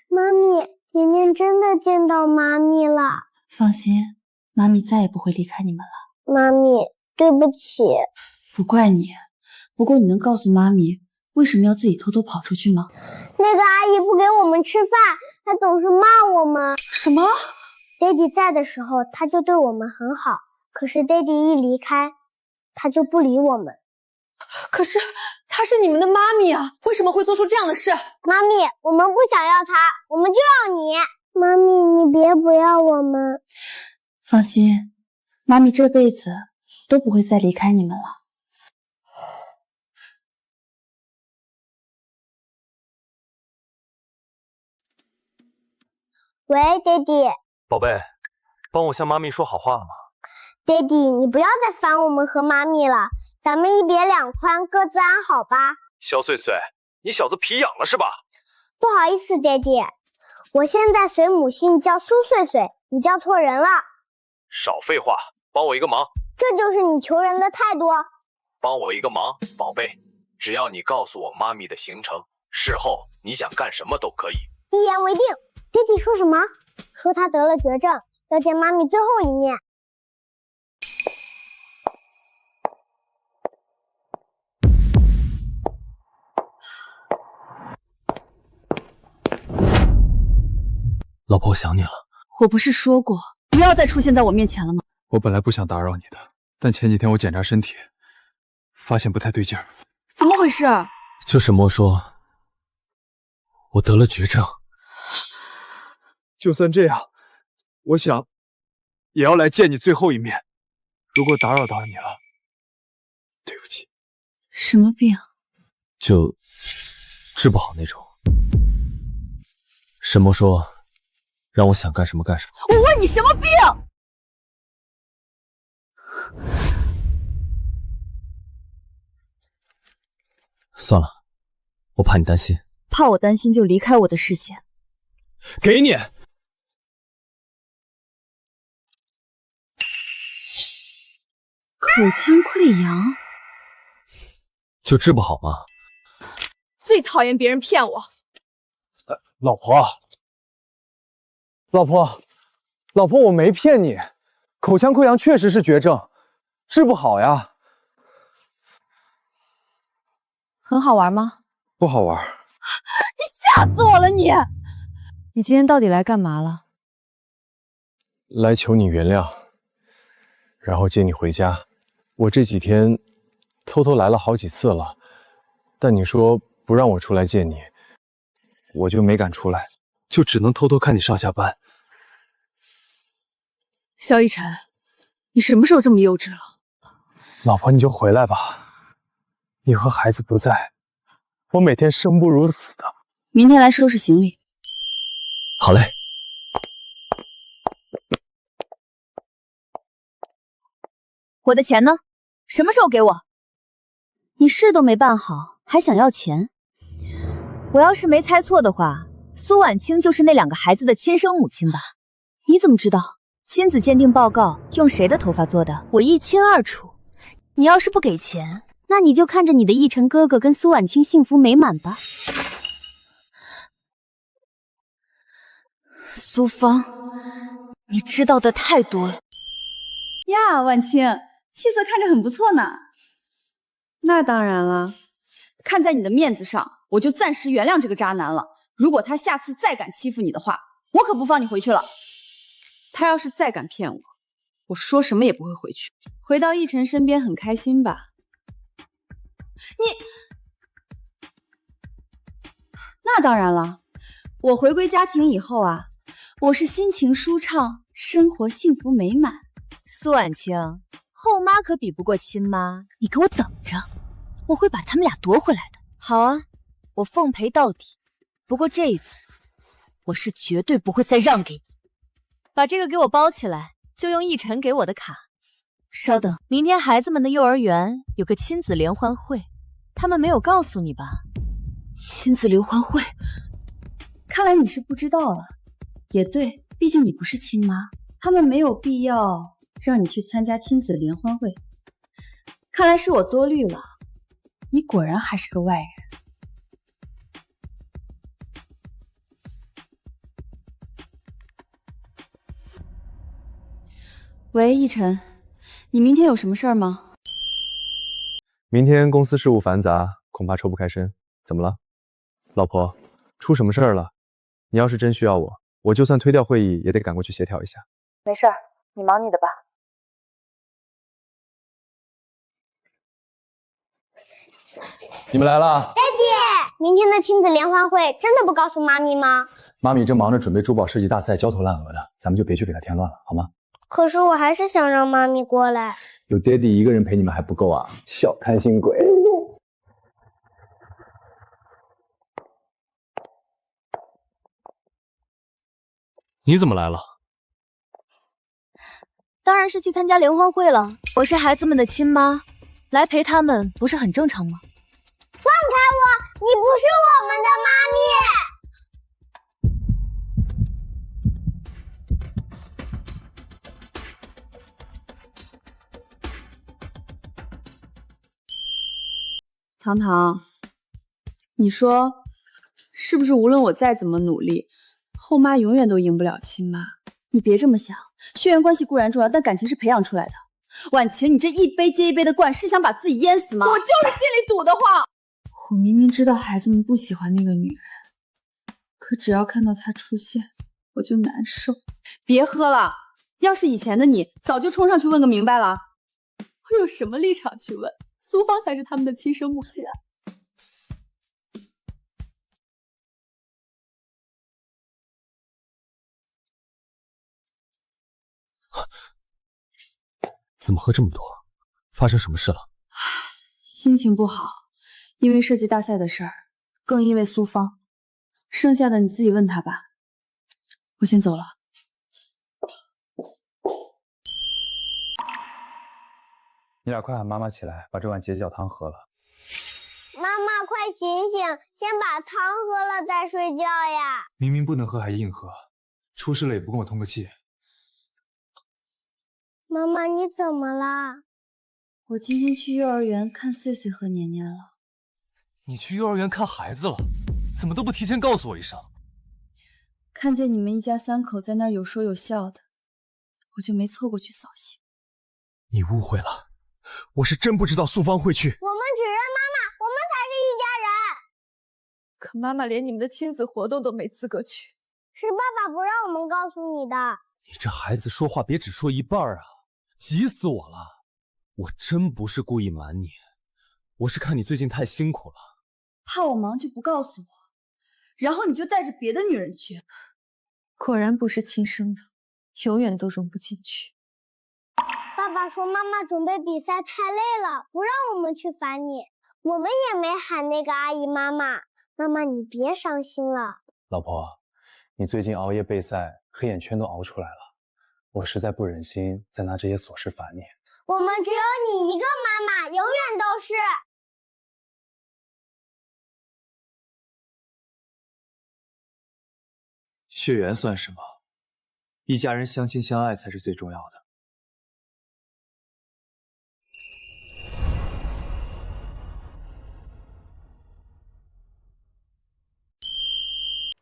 媽咪，年年真的見到媽咪了。放心，媽咪再也不會離開你們了。媽咪，對不起。不怪你，不過你能告訴媽咪為什麼要自己偷偷跑出去嗎？那個阿姨不給我們吃飯，她總是罵我們。什麼？爹地在的時候，她就對我們很好，可是爹地一離開，她就不理我們。可是她是你們的媽咪啊，為什麼會做出這樣的事？媽咪，我們不想要她，我們就要你。媽咪，你別不要我們。放心，媽咪這輩子都不會再離開你們了。喂，爹地。寶貝，幫我向媽咪說好話嘛。爹地，你不要再煩我們和媽咪了，咱們一別兩寬，各自安好吧。蕭碎碎，你小子皮癢了是吧？不好意思，爹地，我現在隨母姓叫蘇碎碎，你叫錯人了。少廢話，幫我一個忙。這就是你求人的態度。幫我一個忙，寶貝，只要你告訴我媽咪的行程，事後你想幹什麼都可以。一言為定。爹地說什麼？說他得了絕症，要見媽咪最後一面。老婆，我想你了。我不是说过不要再出现在我面前了吗？我本来不想打扰你的，但前几天我检查身體，发現不太对勁兒。怎么回事？就沈墨说，我得了絕症。就算這樣，我想也要來見你最後一面。如果打擾到你了，對不起。什麼病？就治不好那種。沈墨說，讓我想幹什麼幹什麼。我問你什麼病？算了，我怕你担心。怕我擔心就離開我的視線。給你。口腔潰瘍。就治不好嗎？最討厭別人騙我。老婆，老婆，我沒騙你，口腔潰瘍確實是絕症，治不好呀。很好玩嗎？不好玩。你嚇死我了你！你今天到底來幹嘛了？來求你原諒，然後接你回家。我這幾天偷偷來了好幾次了，但你說不讓我出來見你，我就沒敢出來，就只能偷偷看你上下班。萧逸晨，你什麼時候這麼幼稚了？老婆，你就回來吧。你和孩子不在，我每天生不如死的。明天來收拾行李。好嘞。我的錢呢？什麼時候給我？你事都沒辦好，還想要錢？我要是沒猜錯的話，蘇婉清就是那兩個孩子的親生母親吧？你怎麼知道？親子鑑定報告用誰的頭髮做的？我一清二楚。你要是不給錢，那你就看着你的逸晨哥哥跟蘇婉清幸福美滿吧。蘇芳，你知道的太多了。呀，婉清，氣色看着很不錯呢。那當然了，看在你的面子上，我就暫時原諒這個渣男了。如果他下次再敢欺負你的話，我可不放你回去了。他要是再敢騙我，我說什麼也不會回去。回到逸晨身邊很開心吧？那當然了，我回歸家庭以後啊，我是心情舒暢，生活幸福美滿。蘇婉清，後媽可比不過親媽，你給我等着，我會把他們倆奪回來的。好啊，我奉陪到底。不過這一次，我是絕對不會再讓給你。把這個給我包起來，就用逸晨給我的卡。稍等，明天孩子們的幼兒園有個親子聯歡會，他們沒有告訴你吧？親子聯歡會，看來你是不知道了。也對，畢竟你不是親媽，他們沒有必要讓你去參加親子聯歡會。看來是我多慮了，你果然還是個外人。喂，逸晨，你明天有什麼事兒嗎？明天公司事務繁雜，恐怕抽不開身。怎麼了？老婆，出什麼事兒了？你要是真需要我，我就算推掉會議也得趕過去協調一下。沒事兒，你忙你的吧。你們來了。爹地，明天的親子聯歡會真的不告訴媽咪嗎？媽咪正忙着準備珠寶設計大賽，焦頭爛額的，咱們就別去給她添亂了，好嗎？可是我還是想讓媽咪過來。有爹地一個人陪你們還不夠啊，小貪心鬼。你怎麼來了？當然是去參加聯歡會了。我是孩子們的親媽，來陪他們不是很正常嗎？放開我！你不是我們的媽咪！糖糖，你說是不是無論我再怎麼努力，後媽永遠都贏不了親媽？你別這麼想，血緣關係固然重要，但感情是培養出來的。婉晴，你這一杯接一杯的灌，是想把自己淹死嗎？我就是心裡堵得慌。我明明知道孩子們不喜歡那個女人，可只要看到她出現，我就难受。别喝了，要是以前的你，早就冲上去問個明白了。我有什麼立場去問？蘇芳才是他們的親生母親啊！怎么喝這麼多？發生什麼事了？心情不好，因為設計大賽的事兒，更因為蘇芳。剩下的你自己問他吧。我先走了。你倆快喊媽媽起來，把這碗解腳湯喝了。媽媽，快醒醒，先把湯喝了再睡覺呀！明明不能喝還硬喝，出事了也不跟我通個氣。媽媽，你怎麼啦？我今天去幼兒園看穗穗和年年了。你去幼兒園看孩子了？怎麼都不提前告訴我一聲？看見你們一家三口在那兒有說有笑的，我就沒湊過去掃興。你誤會了，我是真不知道蘇芳會去。我們只認媽媽，我們才是一家人。可媽媽連你們的親子活動都沒資格去。是爸爸不讓我們告訴你的。你這孩子說話別只說一半啊，急死我了。我真不是故意瞞你，我是看你最近太辛苦了。怕我忙就不告訴我，然後你就帶着別的女人去。果然不是親生的，永遠都融不進去。爸爸說媽媽準備比賽太累了，不讓我們去煩你。我們也沒喊那個阿姨媽媽。媽媽，你別傷心了。老婆，你最近熬夜備賽，黑眼圈都熬出來了，我實在不忍心再拿這些瑣事煩你。我們只有你一個媽媽，永遠都是。血緣算什麼？一家人相親相愛才是最重要的。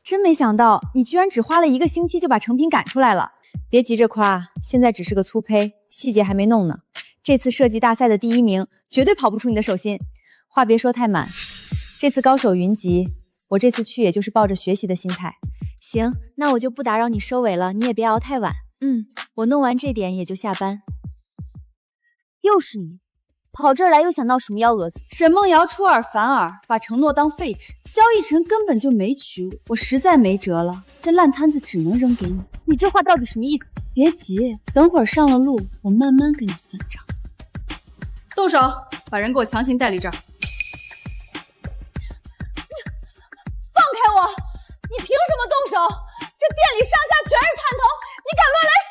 真沒想到，你居然只花了1個星期就把成品趕出來了。別急着誇，現在只是個粗胚，細節還沒弄呢。這次設計大賽的第1名，絕對跑不出你的手心。話別說太滿，這次高手雲集，我這次去也就是抱着學習的心態。行，那我就不打擾你收尾了，你也別熬太晚。我弄完這點也就下班。又是你，跑這兒來又想鬧什麼幺蛾子？沈夢瑤出爾反爾，把承諾當廢紙。蕭逸晨根本就沒娶我，我實在沒轍了，這爛攤子只能扔給你。你這話到底什麼意思？別急，等會兒上了路，我慢慢跟你算賬。動手，把人給我強行帶離這兒。放開我！你憑什麼動手？這店裡上下全是探頭，你敢亂來試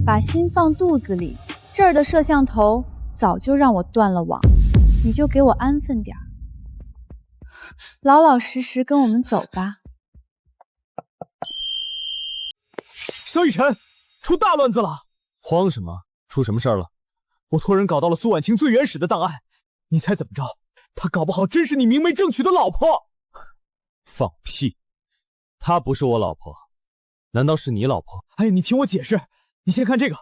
試？把心放肚子裡，這兒的攝像頭早就讓我斷了網，你就給我安分點兒，老老實實跟我們走吧。蕭逸晨，出大亂子了！慌什麼？出什麼事兒了？我托人搞到了蘇婉清最原始的檔案，你猜怎麼着？她搞不好真是你明媒正娶的老婆。放屁！她不是我老婆，難道是你老婆？哎呀，你聽我解釋，你先看這個，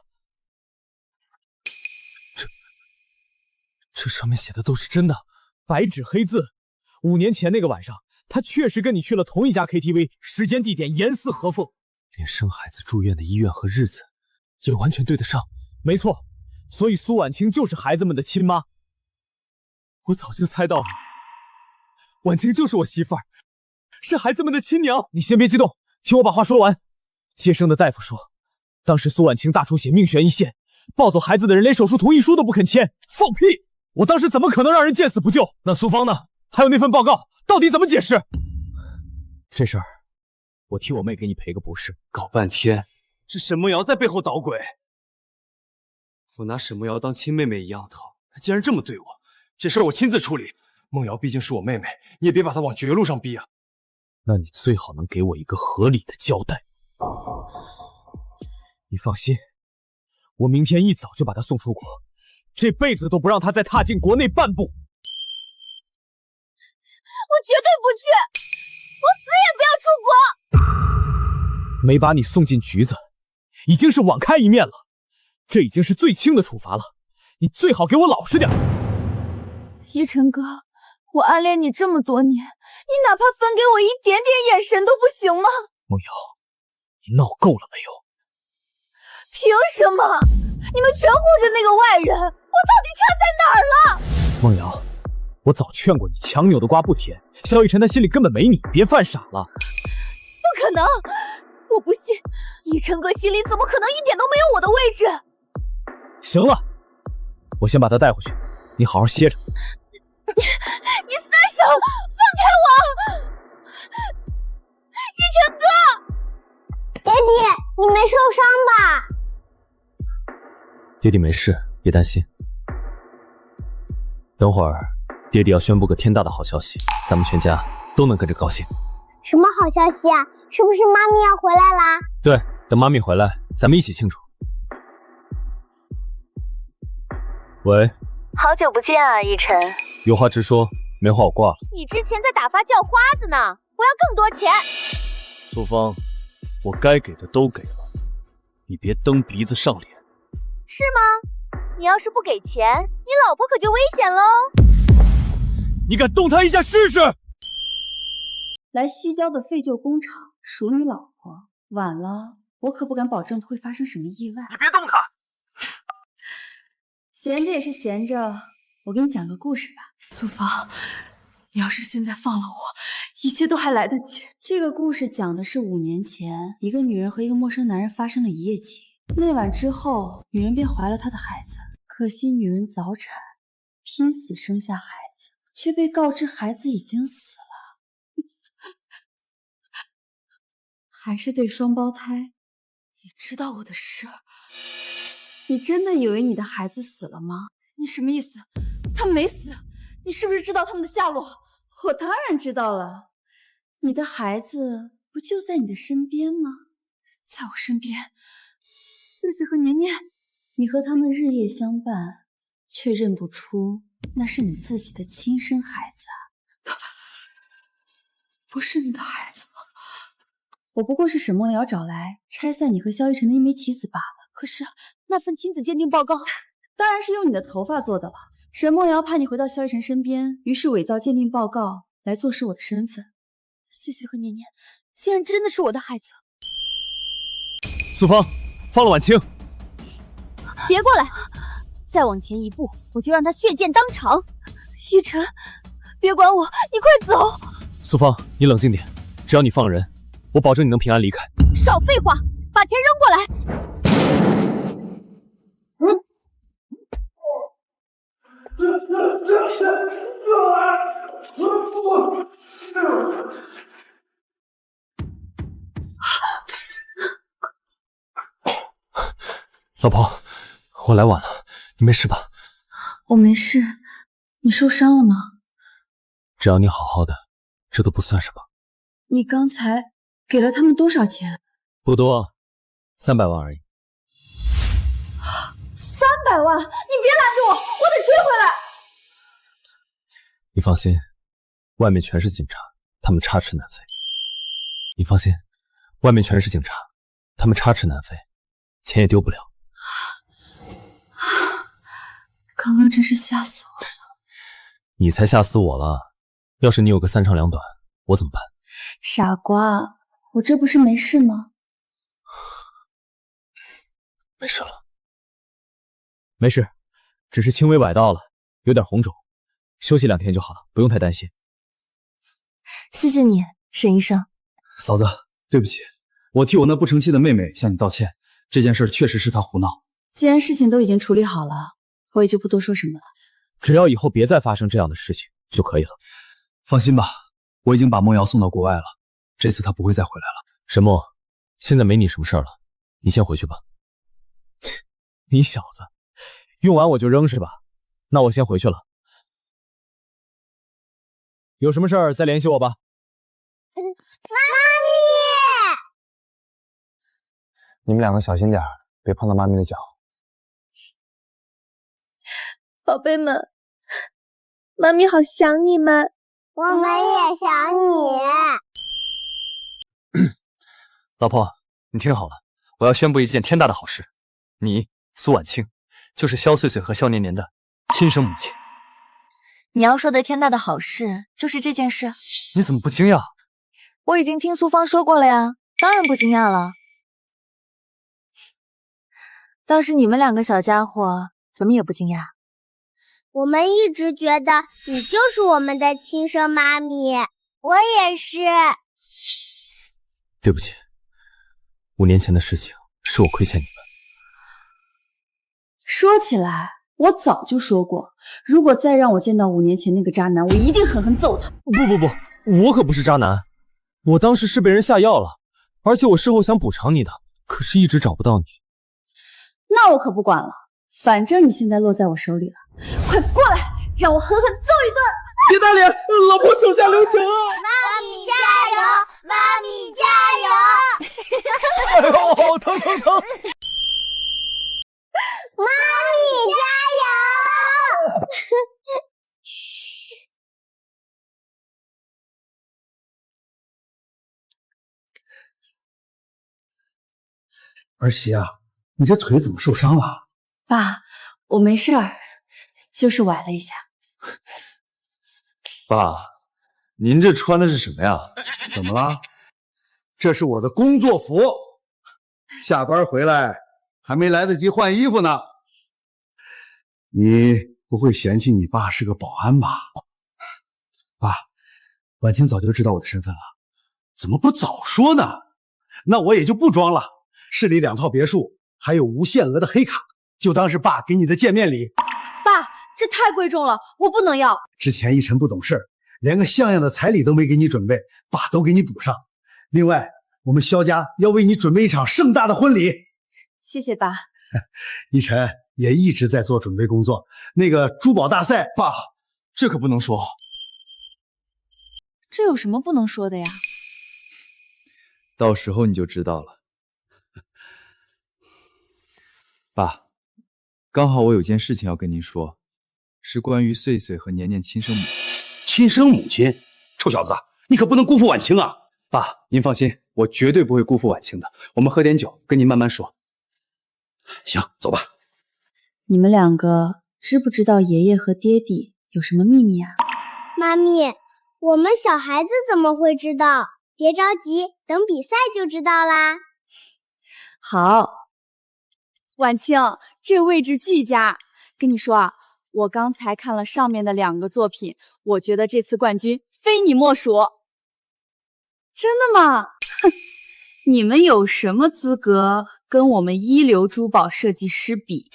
這上面寫的都是真的，白紙黑字。5年前那個晚上，她確實跟你去了同一家 KTV， 時間地點嚴絲合縫，連生孩子住院的醫院和日子也完全對得上。沒錯，所以蘇婉清就是孩子們的親媽。我早就猜到了，婉清就是我媳婦兒，是孩子們的親娘。你先別激動，聽我把話說完。接生的大夫說，當時蘇婉清大出血，命懸一線，抱走孩子的人連手術同意書都不肯簽。放屁！我當時怎麼可能讓人見死不救？那蘇芳呢？還有那份報告，到底怎麼解釋？這事兒，我替我妹給你賠個不是。搞半天，是沈夢瑤在背後搗鬼。我拿沈夢瑤當親妹妹一樣疼，她竟然這麼對我。這事兒我親自處理。夢瑤畢竟是我妹妹，你也別把她往絕路上逼啊。那你最好能給我一個合理的交代。你放心，我明天一早就把她送出國，這輩子都不讓她再踏進國內半步。我絕對不去，我死也不要出國。沒把你送進局子，已經是網開一面了，這已經是最輕的處罰了，你最好給我老實點。逸晨哥，我暗戀你這麼多年，你哪怕分給我一點點眼神都不行嗎？夢瑤，你闹夠了没有？凭什么？你们全护着那个外人，我到底差在哪儿了？梦瑶，我早劝过你，强扭的瓜不甜。萧逸晨他心里根本没你，别犯傻了。不可能！我不信，逸晨哥心里怎么可能一点都没有我的位置？行了，我先把他带回去，你好好歇着。你撒手，放开我！逸晨哥，爹地，你没受伤吧？爹地没事，别担心。等會兒，爹地要宣布個天大的好消息，咱們全家都能跟着高興。什麼好消息啊？是不是媽咪要回來啦？對，等媽咪回來，咱們一起慶祝。喂，好久不見啊，逸晨。有話直說，沒話我掛了。你之前在打發叫花子呢，我要更多錢。蘇芳，我該給的都給了，你別蹬鼻子上臉。是嗎？你要是不給錢，你老婆可就危險嘍。你敢動他一下試試？來西郊的廢舊工廠屬你老婆，晚了我可不敢保證會發生什麼意外。你別動他！閒着也是閒着，我給你講個故事吧。蘇芳，你要是現在放了我，一切都還來得及。這個故事講的是5年前，一個女人和一個陌生男人發生了一夜情。那晚之後，女人便懷了她的孩子，可惜女人早產，拼死生下孩子，卻被告知孩子已經死了。還是對雙胞胎。你知道我的事？你真的以為你的孩子死了嗎？你什麼意思？他們沒死，你是不是知道他們的下落？我當然知道了，你的孩子不就在你的身邊嗎？在我身邊。歲歲和年年，你和他們日夜相伴，卻認不出那是你自己的親生孩子啊！不是你的孩子嗎？我不過是沈夢瑤找來拆散你和蕭逸晨的一枚棋子罷了。可是那份親子鑑定報告，當然是用你的頭髮做的了。沈夢瑤怕你回到蕭逸晨身邊，於是偽造鑑定報告來坐實我的身份。歲歲和年年竟然真的是我的孩子。蘇芳，放了婉清。別過來，再往前一步，我就讓他血濺當場。逸晨，別管我，你快走。蘇芳，你冷靜點，只要你放人，我保證你能平安離開。少廢話，把錢扔過來。老婆，我來晚了，你沒事吧？我沒事，你受傷了嗎？只要你好好的，這都不算什麼。你剛才給了他們多少錢？不多，300萬而已。300萬？你別攔着我，我得追回來。你放心，外面全是警察，他們插翅難飛。你放心，外面全是警察，他們插翅難飛，錢也丟不了。剛剛真是嚇死我了。你才嚇死我了，要是你有個3長2短，我怎麼辦？傻瓜，我這不是沒事嗎？沒事了。沒事，只是輕微崴到了，有點紅腫，休息2天就好了，不用太擔心。謝謝你，沈醫生。嫂子，對不起，我替我那不成器的妹妹向你道歉，這件事確實是她胡鬧。既然事情都已經處理好了，我也就不多說什麼了。只要以後別再發生這樣的事情就可以了。放心吧，我已經把夢瑤送到國外了，這次她不會再回來了。沈墨，現在沒你什麼事了，你先回去吧。你小子，用完我就扔是吧？那我先回去了。有什麼事兒再聯繫我吧。媽咪，你們兩個小心點，別碰到媽咪的腳。寶貝們，媽咪好想你們，我們也想你。老婆，你聽好了，我要宣布一件天大的好事，你蘇婉清就是蕭穗穗和蕭年年的親生母親。你要說的天大的好事就是這件事？你怎麼不驚訝？我已經聽蘇芳說過了呀，當然不驚訝了。倒是你们两个小家伙怎么也不惊讶？我们一直觉得你就是我们的亲生妈咪，我也是。对不起，5年前的事情是我亏欠你们。说起来，我早就说过，如果再让我见到5年前那个渣男，我一定狠狠揍他。不，我可不是渣男，我当时是被人下药了，而且我事后想補償你的，可是一直找不到你。那我可不管了，反正你现在落在我手里了，快过来，让我狠狠揍一顿！别打脸，老婆手下留情啊！妈咪加油，妈咪加油！哎呦，疼！妈咪加油！儿媳啊，你这腿怎么受伤了？爸，我没事儿，就是崴了一下。爸，您这穿的是什么呀？怎么了？这是我的工作服，下班回来还没来得及换衣服呢。你不会嫌弃你爸是个保安吧？爸，婉清早就知道我的身份了，怎么不早说呢？那我也就不装了，市里2套别墅，还有无限额的黑卡，就当是爸给你的见面礼。爸，这太贵重了，我不能要。之前一晨不懂事，连个像样的彩礼都没给你准备，爸都给你补上。另外，我们萧家要为你准备一场盛大的婚礼。谢谢爸。一晨也一直在做准备工作。那个珠宝大赛，爸，这可不能说。这有什麼不能說的呀？到時候你就知道了。爸，剛好我有件事情要跟您說，是關於穗穗和年年親生母親。親生母親？臭小子，你可不能辜負婉清啊！爸，您放心，我絕對不會辜負婉清的。我們喝點酒，跟您慢慢說。行，走吧。你們兩個知不知道爺爺和爹地有什麼秘密啊？媽咪，我們小孩子怎麼會知道？別着急，等比賽就知道啦。好。婉清，這位置巨佳。跟你說啊，我剛才看了上面的2個作品，我覺得這次冠軍非你莫屬。真的嗎？哼，你們有什麼資格跟我們一流珠寶設計師比？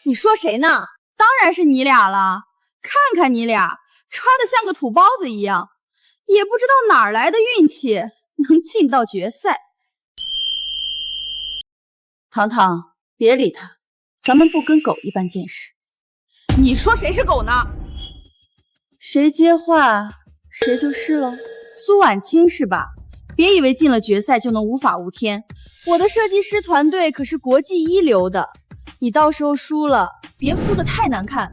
你說誰呢？當然是你倆了。看看你倆，穿得像個土包子一樣，也不知道哪兒來的運氣，能進到決賽。糖糖，別理他，咱們不跟狗一般見識。你說誰是狗呢？誰接話，誰就是了。蘇婉清是吧？別以為進了決賽就能無法無天，我的設計師團隊可是國際一流的，你到時候輸了，別哭得太難看。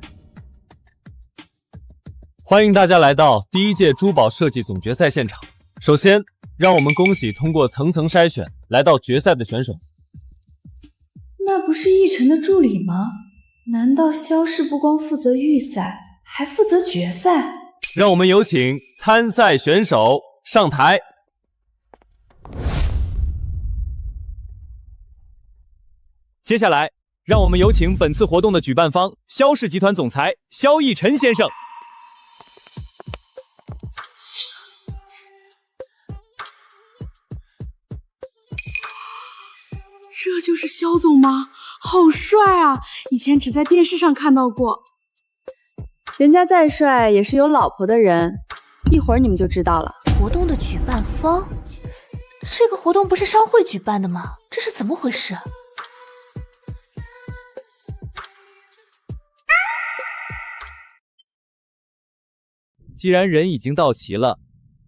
歡迎大家來到第1屆珠寶設計總決賽現場。首先，讓我們恭喜通過層層篩選來到決賽的選手。那不是奕晨的助理嗎？難道蕭氏不光負責預賽，還負責決賽？讓我們有請參賽選手上台。接下來，讓我們有請本次活動的舉辦方蕭氏集團總裁蕭奕晨先生。這就是蕭總嗎？好帥啊！以前只在電視上看到過。人家再帥也是有老婆的人，一會兒你們就知道了。活動的舉辦方，這個活動不是商會舉辦的嗎？這是怎麼回事？既然人已經到齊了，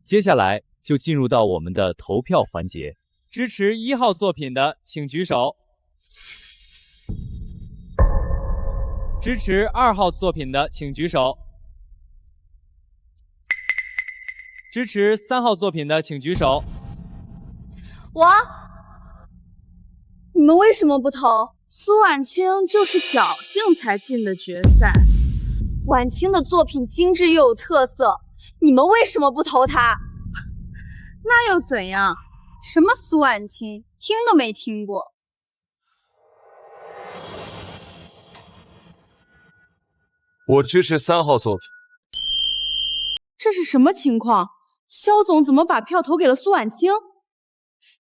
接下來就進入到我們的投票環節。支持1號作品的請舉手，支持2號作品的請舉手，支持3號作品的請舉手。我，你們為什麼不投？蘇婉清就是僥倖才進的決賽。婉清的作品精緻又有特色，你們為什麼不投她？那又怎樣？什麼蘇婉清，聽都沒聽過。我支持3號作品。这是什么情况？肖总怎么把票投给了蘇婉清？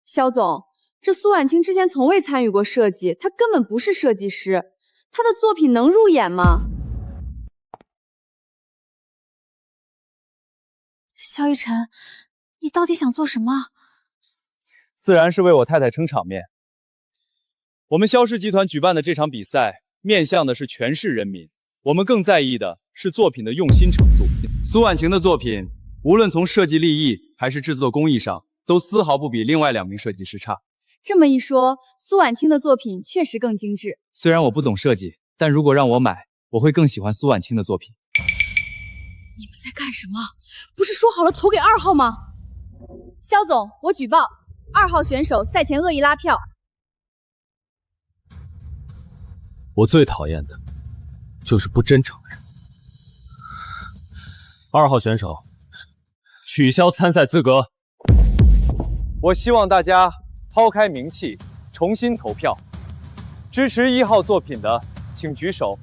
肖总，这蘇婉清之前从未參與過設計，她根本不是設計師，她的作品能入眼嗎？萧逸晨，你到底想做什麼？自然是為我太太撐場面。我們蕭氏集團舉辦的這場比賽，面向的是全市人民，我們更在意的是作品的用心程度。蘇婉晴的作品，無論從設計立意還是製作工藝上，都絲毫不比另外2名設計師差。這麼一說，蘇婉清的作品確實更精緻。雖然我不懂設計，但如果讓我買，我會更喜歡蘇婉清的作品。你們在幹什麼？不是說好了投給2號嗎？肖總，我舉報2號選手賽前惡意拉票。我最討厭的就是不真誠的人。2號選手取消參賽資格。我希望大家拋開名氣，重新投票。支持1號作品的，請舉手。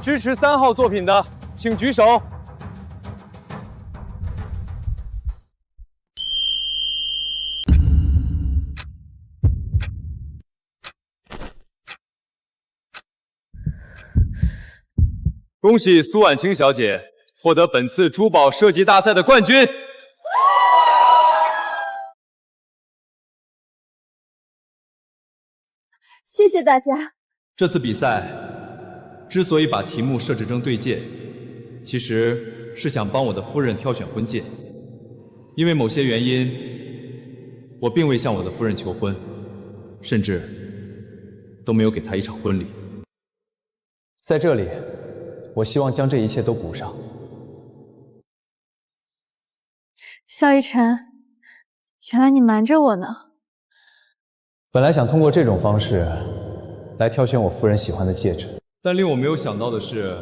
支持3號作品的，請舉手。恭喜蘇婉清小姐獲得本次珠寶設計大賽的冠軍。謝謝大家。這次比賽之所以把題目設置成對戒，其實是想幫我的夫人挑選婚戒。因為某些原因，我並未向我的夫人求婚，甚至都沒有給她一場婚禮。在這裡，我希望將這一切都補上。肖逸晨，原來你瞞着我呢。本來想通過這種方式來挑選我夫人喜歡的戒指，但令我沒有想到的是，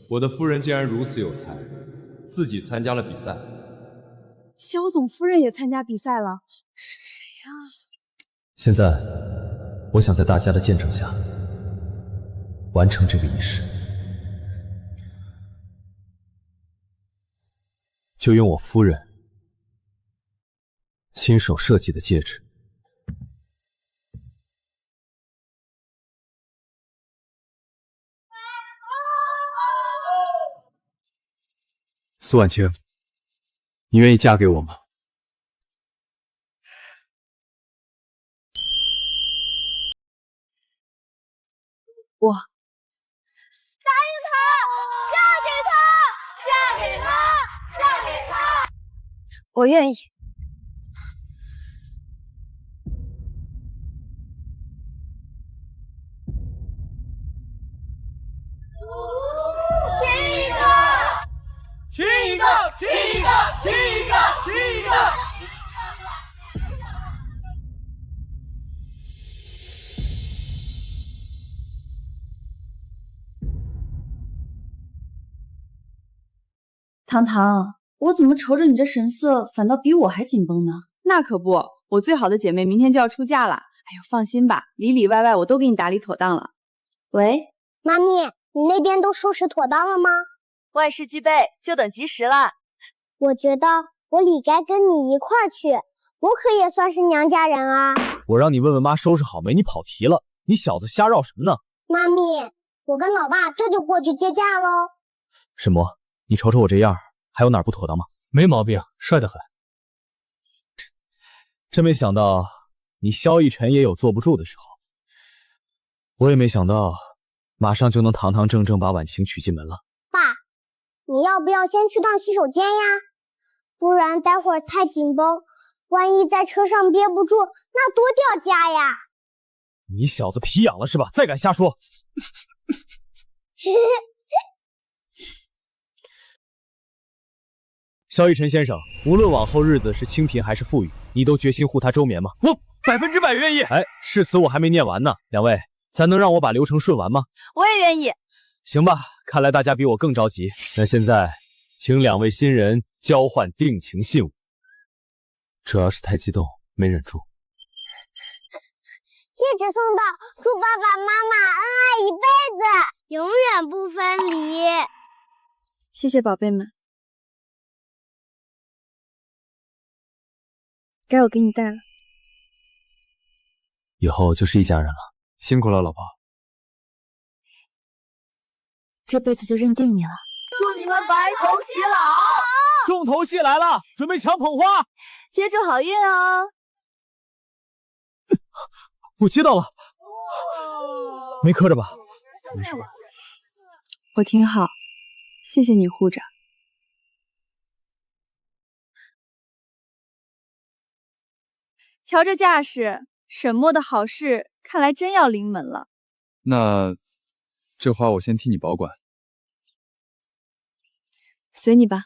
我的夫人竟然如此有才，自己參加了比賽。肖總夫人也參加比賽了，是誰呀？現在，我想在大家的見證下，完成這個儀式。就用我夫人親手設計的戒指。蘇婉清，你願意嫁給我嗎？我答應他，嫁給他，嫁給他，嫁給他。我願意。親一個，親一個，親一個，親一個，親一個。糖糖，我怎麼瞅着你這神色，反倒比我還緊繃呢？那可不，我最好的姐妹明天就要出嫁了。哎呦，放心吧，裡裡外外我都給你打理妥當了。喂，媽咪，你那邊都收拾妥當了嗎？萬事俱備，就等吉時了。我覺得我理該跟你一塊兒去，我可也算是娘家人啊。我讓你問問媽收拾好沒，你跑題了，你小子瞎繞什麼呢？媽咪，我跟老爸這就過去接駕嘍。什麼？你瞅瞅我這樣，還有哪兒不妥當嗎？沒毛病，帥得很。真沒想到你蕭逸晨也有坐不住的時候。我也沒想到馬上就能堂堂正正把婉晴娶進門了。爸，你要不要先去趟洗手間呀？不然待會兒太緊繃，萬一在車上憋不住，那多掉價呀。你小子皮癢了是吧？再敢瞎說。蕭逸晨先生，無論往後日子是清貧還是富裕，你都決心護他周綿嗎？我100%願意。哎，誓詞我還沒念完呢，兩位，咱能讓我把流程順完嗎？我也願意。行吧，看來大家比我更着急。那現在，請兩位新人交換定情信物。主要是太激動，沒忍住。戒一直送到，祝爸爸妈妈恩爱一辈子，永遠不分離。謝謝寶貝們，該我給你帶了。以後就是一家人了，辛苦了，老婆。這輩子就認定你了。祝你們白頭偕老！重頭戲來了，準備搶捧花，接住好運哦！我接到了，沒磕着吧？沒事吧？我挺好，謝謝你護着。瞧這架勢，沈墨的好事看來真要臨門了。那這花我先替你保管，隨你吧。